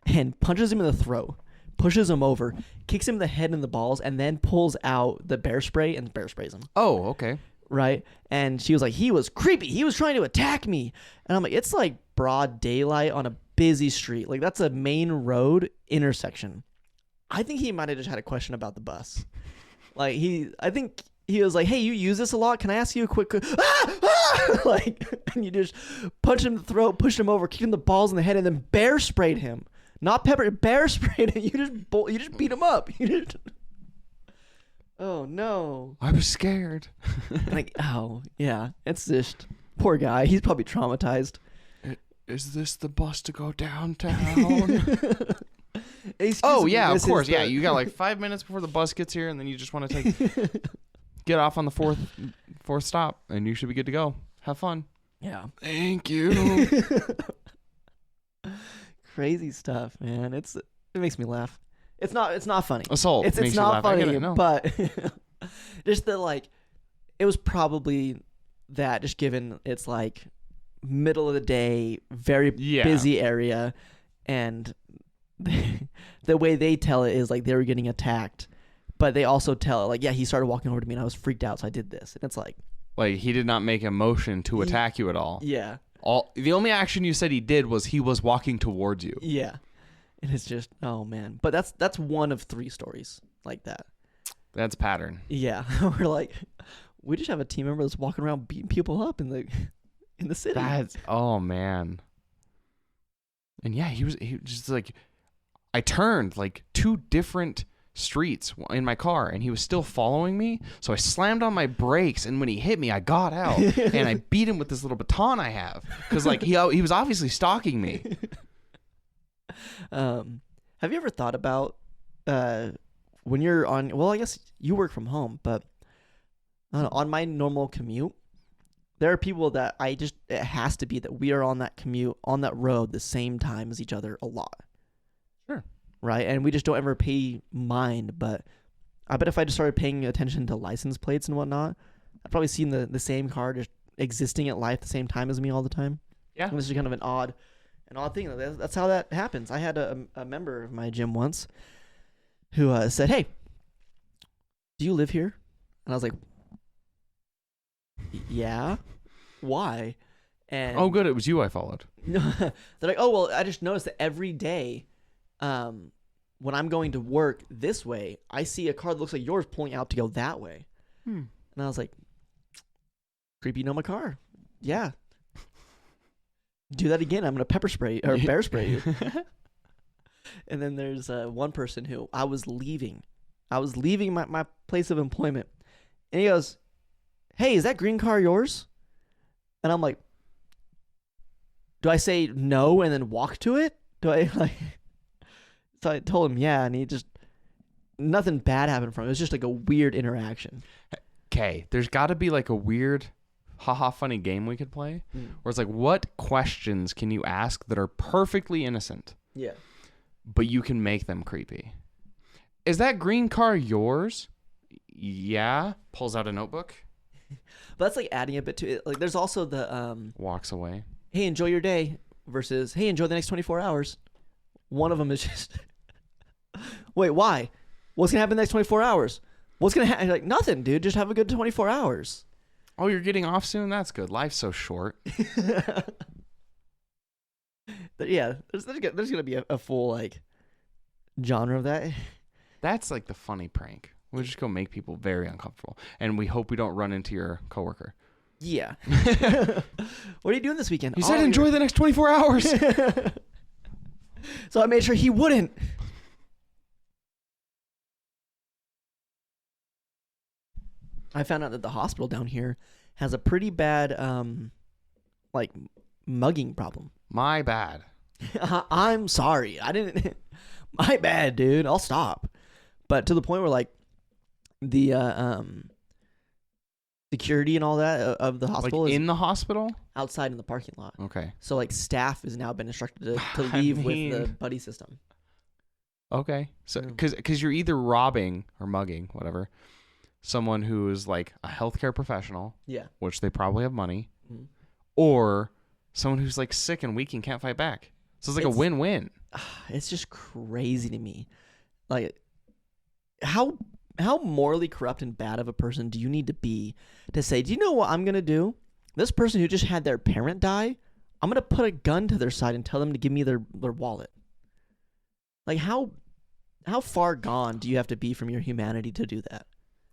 and punches him in the throat, pushes him over, kicks him in the head and the balls, and then pulls out the bear spray and bear sprays him. Oh, okay. Right? And she was like, he was creepy. He was trying to attack me. And I'm like, it's like broad daylight on a busy street. Like, that's a main road intersection. I think he might have just had a question about the bus. Like, I think he was like, hey, you use this a lot? Can I ask you a quick... like, and you just punch him in the throat, push him over, kick him the balls in the head, and then bear sprayed him. Not pepper, bear sprayed him. You just beat him up. Oh, no. I was scared. Like, oh, yeah. It's just... Poor guy. He's probably traumatized. Is this the bus to go downtown? Oh, yeah, of course. Yeah, you got like 5 minutes before the bus gets here, and then you just want to get off on the fourth stop, and you should be good to go. Have fun. Yeah. Thank you. Crazy stuff, man. It makes me laugh. It's not funny. Assault. It's not funny, but just that, like, it was probably that, just given it's like middle of the day, very busy area, and the way they tell it is like they were getting attacked, but they also tell it like, yeah, he started walking over to me and I was freaked out, so I did this, and it's like he did not make a motion to attack you at all. Yeah. The only action you said he did was he was walking towards you. Yeah. And it's just, oh man. But that's one of 3 stories like that. That's pattern. Yeah. We're like, we just have a team member that's walking around beating people up in the city. Oh man. And yeah, he was just like, I turned like 2 different streets in my car and he was still following me, so I slammed on my brakes, and when he hit me I got out and I beat him with this little baton I have, because like he was obviously stalking me. Have you ever thought about when you're on, well, I guess you work from home, but I don't know, on my normal commute, there are people that it has to be that we are on that commute, on that road the same time as each other a lot. Sure. Right? And we just don't ever pay mind, but I bet if I just started paying attention to license plates and whatnot, I'd probably seen the same car just existing at life the same time as me all the time. Yeah. And this is kind of an odd thing. That's how that happens. I had a member of my gym once who said, hey, do you live here? And I was like, yeah. Why? And oh, good. It was you I followed. they're like, oh, well, I just noticed that every day when I'm going to work this way, I see a car that looks like yours pulling out to go that way. And I was like, creepy, you know my car. Yeah. Do that again. I'm going to pepper spray or bear spray you. And then there's one person who I was leaving my place of employment. And he goes, hey, is that green car yours? And I'm like, do I say no and then walk to it? Do I like... So I told him, yeah, and he just nothing bad happened from it. It was just like a weird interaction. Okay, there's got to be like a weird, haha, funny game we could play, where it's like, what questions can you ask that are perfectly innocent? Yeah. But you can make them creepy. Is that green car yours? Yeah. Pulls out a notebook. But that's like adding a bit to it. Like there's also the walks away. Hey, enjoy your day versus hey, enjoy the next 24 hours. One of them is just wait, why? What's gonna happen in the next 24 hours? What's gonna happen? Like nothing, dude. Just have a good 24 hours. Oh, you're getting off soon? That's good. Life's so short. But yeah, there's gonna be a full like genre of that. That's like the funny prank. We'll just go make people very uncomfortable, and we hope we don't run into your coworker. Yeah. What are you doing this weekend? He said enjoy the next 24 hours. So I made sure he wouldn't. I found out that the hospital down here has a pretty bad like mugging problem. My bad. I'm sorry. I didn't. My bad, dude. I'll stop. But to the point where like the security and all that of the hospital like is in the hospital outside in the parking lot. Okay. So like staff has now been instructed to leave with the buddy system. Okay. So because you're either robbing or mugging, whatever, someone who is like a healthcare professional, yeah, which they probably have money, or someone who's like sick and weak and can't fight back. So it's like a win-win. It's just crazy to me. Like how morally corrupt and bad of a person do you need to be to say, do you know what I'm going to do? This person who just had their parent die, I'm going to put a gun to their side and tell them to give me their wallet. Like how far gone do you have to be from your humanity to do that?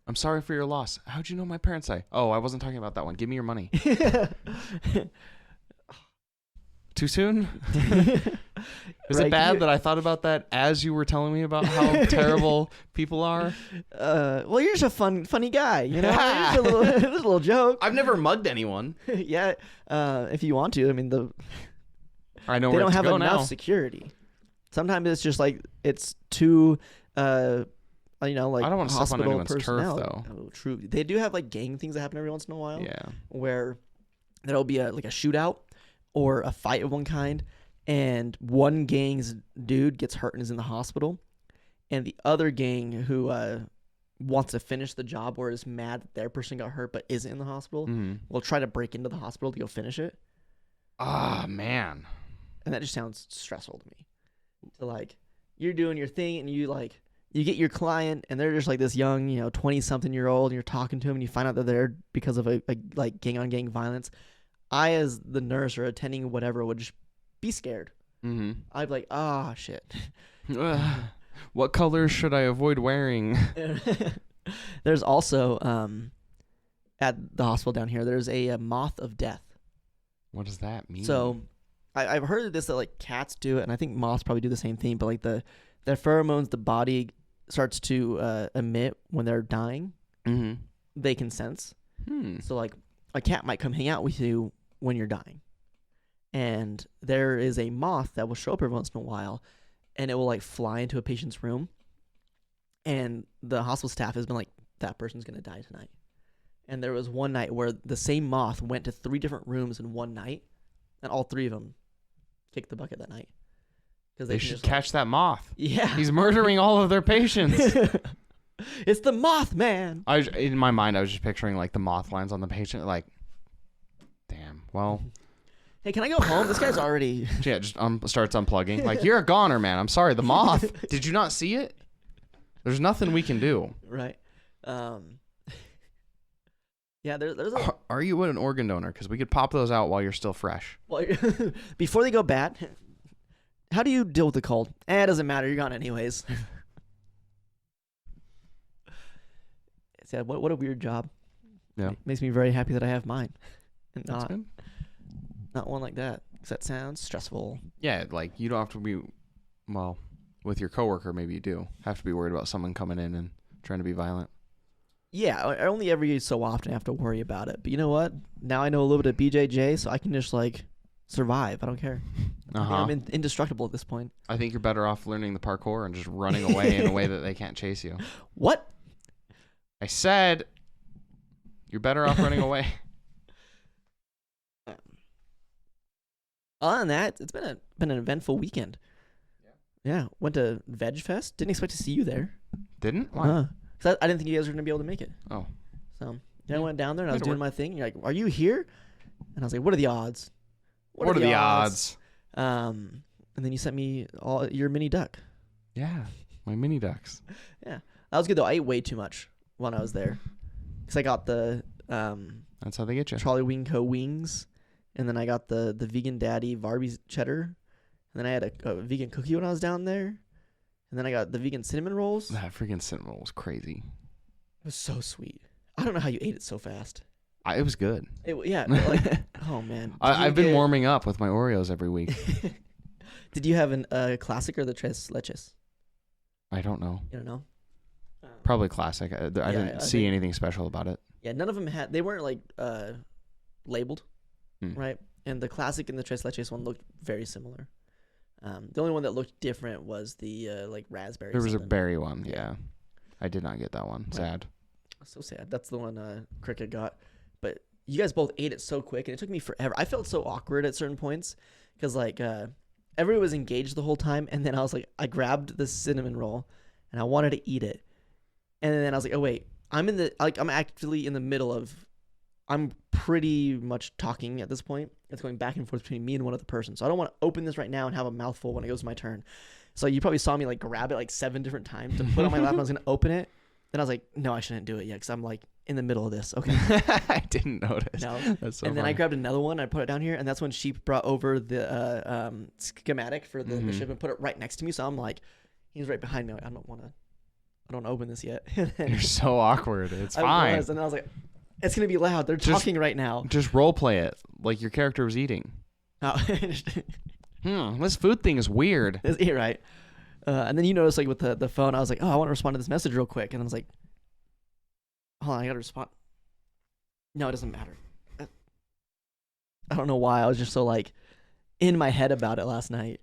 I'm sorry for your loss. How'd you know my parents died? Oh, I wasn't talking about that one. Give me your money. Too soon? Is it bad that I thought about that as you were telling me about how terrible people are? Well, you're just a funny guy, you know? Just a little joke. I've never mugged anyone. Yeah, if you want to. I mean, I know they where don't to have go enough now. security. Sometimes it's just like it's too, like I don't want to step on anyone's personnel. turf, though. Oh, true. They do have like gang things that happen every once in a while. Yeah. Where there'll be like a shootout or a fight of one kind, and one gang's dude gets hurt and is in the hospital, and the other gang who wants to finish the job or is mad that their person got hurt but isn't in the hospital will try to break into the hospital to go finish it. Ah, man. And that just sounds stressful to me. So like you're doing your thing and you get your client and they're just like this young, 20-something-year-old, and you're talking to them and you find out that they're because of a like gang on gang violence. I, as the nurse or attending whatever, would just be scared. I'd be like, oh, shit. What colors should I avoid wearing? There's also, at the hospital down here, there's a moth of death. What does that mean? So I've heard of this that like cats do it, and I think moths probably do the same thing, but like the pheromones the body starts to emit when they're dying, they can sense. So like a cat might come hang out with you when you're dying, and there is a moth that will show up every once in a while, and it will like fly into a patient's room, and the hospital staff has been like, that person's gonna die tonight. And there was one night where the same moth went to 3 different rooms in one night, and all 3 of them kicked the bucket that night. Because they should catch that moth. Yeah, he's murdering all of their patients. It's the moth, man. In my mind, I was just picturing like the moth lines on the patient, like, damn. Well, hey, can I go home? This guy's already. Yeah, just starts unplugging. Like, you're a goner, man. I'm sorry. The moth. Did you not see it? There's nothing we can do. Right. Yeah. There's. Are you an organ donor? Because we could pop those out while you're still fresh. Well, before they go bad. How do you deal with the cold? It doesn't matter. You're gone anyways. Yeah, what a weird job. Yeah. Makes me very happy that I have mine. And That's good. Not one like that. Because that sounds stressful. Yeah, like you don't have to be, well, with your coworker, maybe you do have to be worried about someone coming in and trying to be violent. Yeah, I only every so often have to worry about it. But you know what? Now I know a little bit of BJJ, so I can just like survive. I don't care. I think I'm indestructible at this point. I think you're better off learning the parkour and just running away in a way that they can't chase you. What? I said you're better off running away. Other than that, it's been an eventful weekend. Yeah, went to Veg Fest. Didn't expect to see you there. Didn't? Why? I didn't think you guys were gonna be able to make it. Oh. So I went down there and I was doing my thing. You're like, "Are you here?" And I was like, "What are the odds? What are the odds?" And then you sent me all your mini duck. Yeah, my mini ducks. Yeah, that was good though. I ate way too much when I was there because I got the That's how they get you. Charlie Wing Co. wings, and then I got the Vegan Daddy Varby's cheddar, and then I had a vegan cookie when I was down there, and then I got the vegan cinnamon rolls. That freaking cinnamon roll was crazy. It was so sweet. I don't know how you ate it so fast. It was good. Oh man. I've been warming up with my Oreos every week. Did you have a classic or the tres leches? I don't know. You don't know? Probably classic. I didn't see anything special about it. Yeah, none of them they weren't like labeled, right? And the classic and the tres leches one looked very similar. The only one that looked different was the like raspberry. There was a berry one. Yeah. I did not get that one. Right. Sad. So sad. That's the one Cricket got. But you guys both ate it so quick, and it took me forever. I felt so awkward at certain points because like everyone was engaged the whole time, and then I was like, I grabbed the cinnamon roll, and I wanted to eat it, and then I was like, oh wait, I'm actually in the middle of, I'm pretty much talking at this point. It's going back and forth between me and one other person, so I don't want to open this right now and have a mouthful when it goes my turn. So you probably saw me like grab it like 7 different times to put on my lap, and I was gonna open it. Then I was like, no, I shouldn't do it yet because I'm like in the middle of this. Okay. I didn't notice. No. That's so and then funny. I grabbed another one. And I put it down here, and that's when Sheep brought over the schematic for the ship and put it right next to me. So I'm like, he's right behind me. Like, I don't want to open this yet. You're so awkward. It's fine. And I was like, it's gonna be loud. They're talking right now. Just role play it like your character was eating. Oh. This food thing is weird. You're right. And then you notice like with the phone, I was like, oh, I want to respond to this message real quick. And I was like, hold on, I got to respond. No, it doesn't matter. I don't know why. I was just so like in my head about it last night.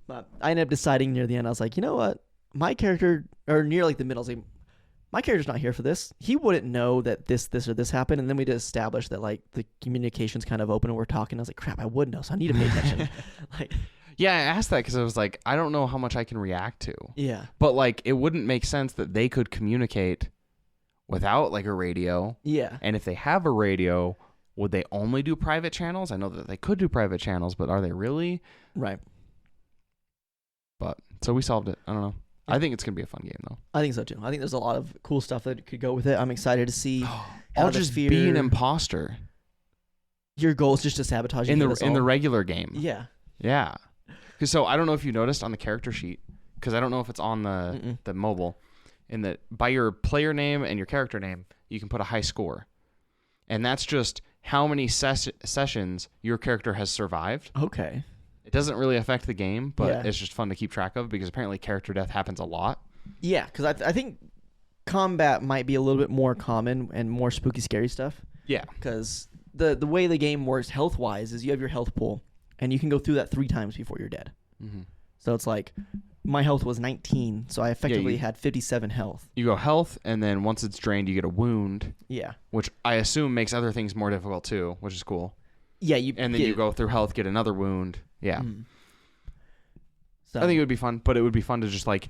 But I ended up deciding near the end, I was like, you know what? My character, or near like the middle, I was like, my character's not here for this. He wouldn't know that this or this happened. And then we just established that like the communication's kind of open and we're talking. I was like, crap, I would know. So I need to pay attention. Like, yeah, I asked that because I was like, I don't know how much I can react to. Yeah. But like, it wouldn't make sense that they could communicate without like a radio. Yeah. And if they have a radio, would they only do private channels? I know that they could do private channels, but are they really? Right. But so we solved it. I don't know. I think it's going to be a fun game though. I think so too. I think there's a lot of cool stuff that could go with it. I'm excited to see. I'll just be an imposter. Your goal is just to sabotage in the regular game. Yeah. Yeah. So I don't know if you noticed on the character sheet, because I don't know if it's on the mobile, in that by your player name and your character name, you can put a high score. And that's just how many sessions your character has survived. Okay. It doesn't really affect the game, but it's just fun to keep track of because apparently character death happens a lot. Yeah, because I think combat might be a little bit more common and more spooky, scary stuff. Yeah. Because the way the game works health-wise is you have your health pool, and you can go through that 3 times before you're dead. Mm-hmm. So it's like my health was 19, so I effectively had 57 health. You go health, and then once it's drained, you get a wound. Yeah. Which I assume makes other things more difficult too, which is cool. Yeah. And then you go through health, get another wound. Yeah. Mm-hmm. So I think it would be fun, but it would be fun to just like,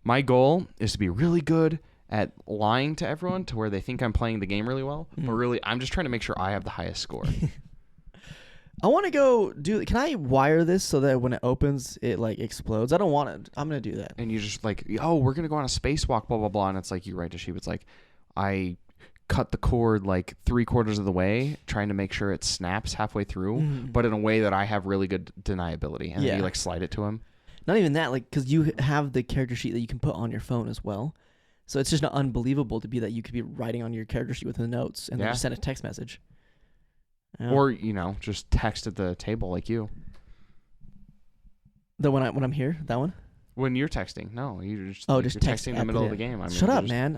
my goal is to be really good at lying to everyone to where they think I'm playing the game really well, but really I'm just trying to make sure I have the highest score. I want to go can I wire this so that when it opens, it like explodes? I don't want it. I'm going to do that. And you just like, oh, we're going to go on a spacewalk, blah, blah, blah. And it's like, you write to Sheep. It's like, I cut the cord like 3/4 of the way, trying to make sure it snaps halfway through, but in a way that I have really good deniability. And then you like slide it to him. Not even that, like, because you have the character sheet that you can put on your phone as well. So it's just not unbelievable to be that you could be writing on your character sheet with the notes and then just send a text message. Yeah. Or, just text at the table like you. The when I'm here, that one? When you're texting, no, you're just just you're text texting in the middle of the game. I mean, Shut up, man.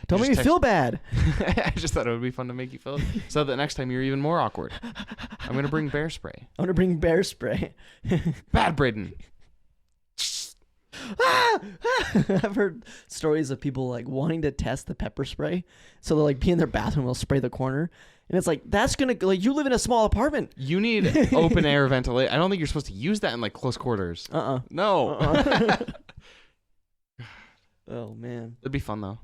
Don't make me feel bad. I just thought it would be fun to make you feel so that next time you're even more awkward. I'm gonna bring bear spray. Bad Braden. I've heard stories of people like wanting to test the pepper spray, so they'll like be in their bathroom, they'll spray the corner, and it's like that's gonna like you live in a small apartment. You need open air ventilation. I don't think you're supposed to use that in like close quarters. No. Oh man, It'd be fun though.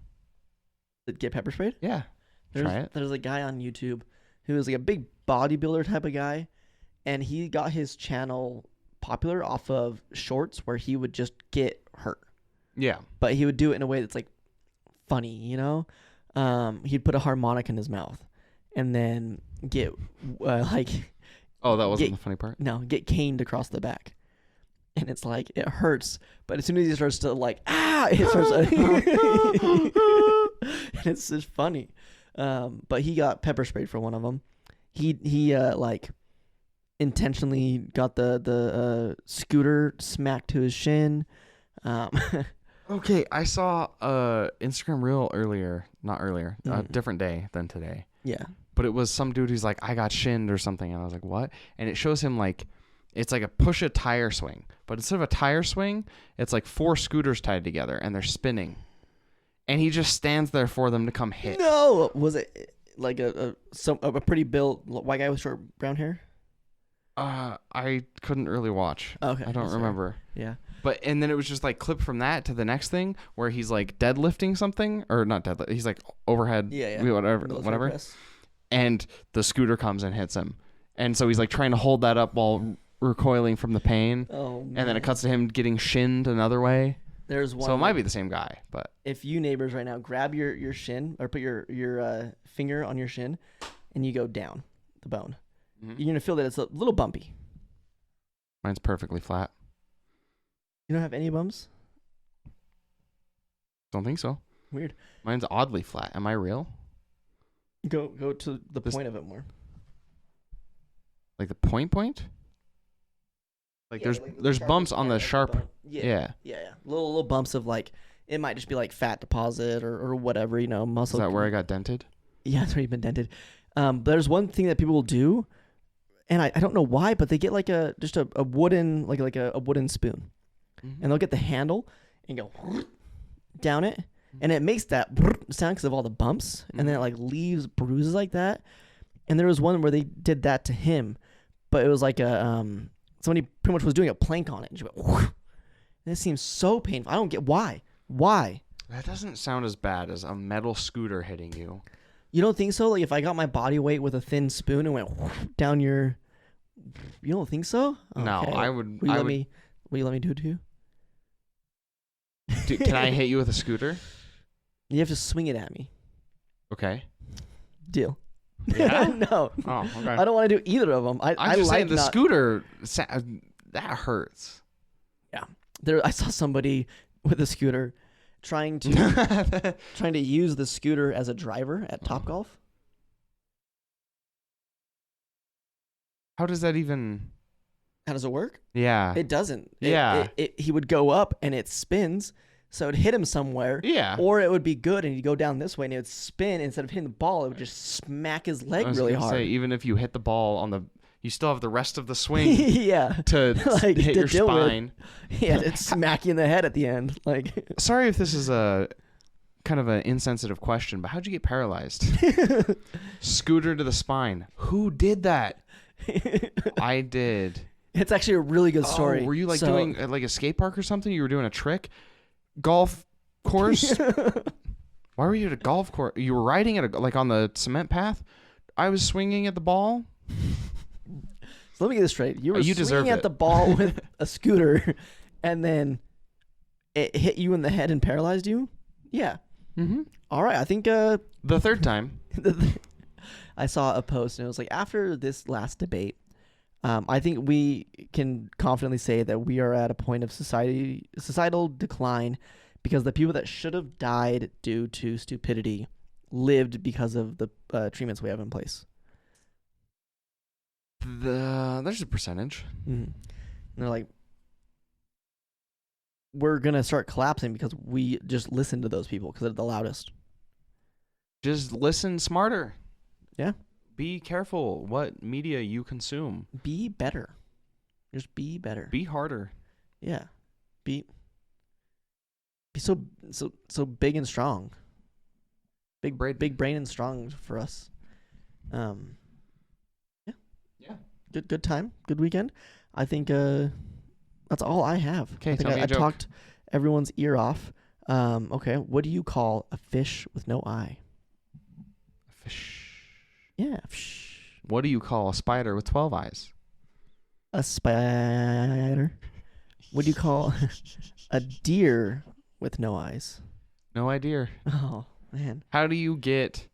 Get pepper sprayed? Yeah. Try it. There's a guy on YouTube who is like a big bodybuilder type of guy, and he got his channel popular off of shorts where he would just get hurt. Yeah. But he would do it in a way that's like funny, you know? He'd put a harmonic in his mouth and then get like... Oh, that wasn't the funny part? No, get caned across the back. And it's like, it hurts. But as soon as he starts to like, it starts... and it's just funny. But he got pepper sprayed for one of them. He like intentionally got the scooter smacked to his shin. Okay, I saw Instagram reel not earlier, a different day than today. Yeah. But it was some dude who's like, I got shinned or something. And I was like, what? And it shows him like, it's like a push a tire swing. But instead of a tire swing, it's like 4 scooters tied together and they're spinning. And he just stands there for them to come hit. No! Was it like a pretty built white guy with short brown hair? I couldn't really watch. Okay. I don't remember. Fair. Yeah. But and then it was just like clip from that to the next thing where he's like deadlifting something or not deadlift. He's like overhead, whatever. Press. And the scooter comes and hits him, and so he's like trying to hold that up while recoiling from the pain. Oh man. And then it cuts to him getting shinned another way. There's one. So it might be the same guy, but if you neighbors right now grab your shin or put your finger on your shin, and you go down the bone, you're gonna feel that it's a little bumpy. Mine's perfectly flat. You don't have any bumps? Don't think so. Weird. Mine's oddly flat. Am I real? Go to the point of it more. Like the point? Like there's bumps on the sharp. Yeah. Little bumps of like it might just be like fat deposit or whatever, you know, muscle. Is that where I got dented? Yeah, it's already been dented. But there's one thing that people will do, and I don't know why, but they get like a wooden like a wooden spoon. And they'll get the handle and go down it, and it makes that sound because of all the bumps, and then it like leaves bruises like that. And there was one where they did that to him, but it was like somebody pretty much was doing a plank on it, and she went, and it seems so painful. I don't get why. That doesn't sound as bad as a metal scooter hitting you. You don't think so? Like if I got my body weight with a thin spoon and went down your, you don't think so? Okay. No, I would. Will you let me do it to you? Dude, can I hit you with a scooter? You have to swing it at me. Okay. Deal. Yeah? No. Oh, okay. I don't want to do either of them. I'm just saying the scooter, that hurts. Yeah. I saw somebody with a scooter trying to use the scooter as a driver at Topgolf. How does that even... How does it work? Yeah. It doesn't. Yeah. He would go up and it spins, so it'd hit him somewhere. Yeah. Or it would be good and he'd go down this way and it would spin. Instead of hitting the ball, it would just smack his leg really hard. Say, even if you hit the ball on the... You still have the rest of the swing yeah. to like, hit your spine. Yeah, it'd smack you in the head at the end. Like, sorry if this is a kind of an insensitive question, but how'd you get paralyzed? Scooter to the spine. Who did that? I did. It's actually a really good story. Were you like doing like a skate park or something? You were doing a trick? Golf course? Why were you at a golf course? You were riding at like on the cement path? I was swinging at the ball? So let me get this straight. You were you swinging at the ball with a scooter, and then it hit you in the head and paralyzed you? Yeah. Mm-hmm. All right. I think... the third time. I saw a post, and it was like, after this last debate, I think we can confidently say that we are at a point of societal decline because the people that should have died due to stupidity lived because of the treatments we have in place. There's a percentage. Mm-hmm. And they're like, we're gonna start collapsing because we just listen to those people because they're the loudest. Just listen smarter. Yeah. Be careful what media you consume. Be better. Just be better. Be harder. Yeah. Be so big and strong. Big brain and strong for us. Yeah. Good time. Good weekend. I think that's all I have. Okay, I think tell me a joke. talked everyone's ear off. Okay, what do you call a fish with no eye? A fish. Yeah. What do you call a spider with 12 eyes? A spider. What do you call a deer with no eyes? No idea. Oh, man. How do you get...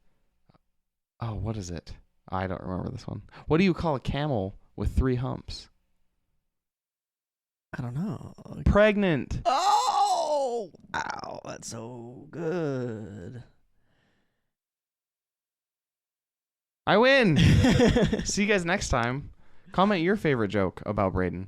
Oh, what is it? I don't remember this one. What do you call a camel with 3 humps? I don't know. Pregnant. Oh! Wow, that's so good. I win. See you guys next time. Comment your favorite joke about Braden.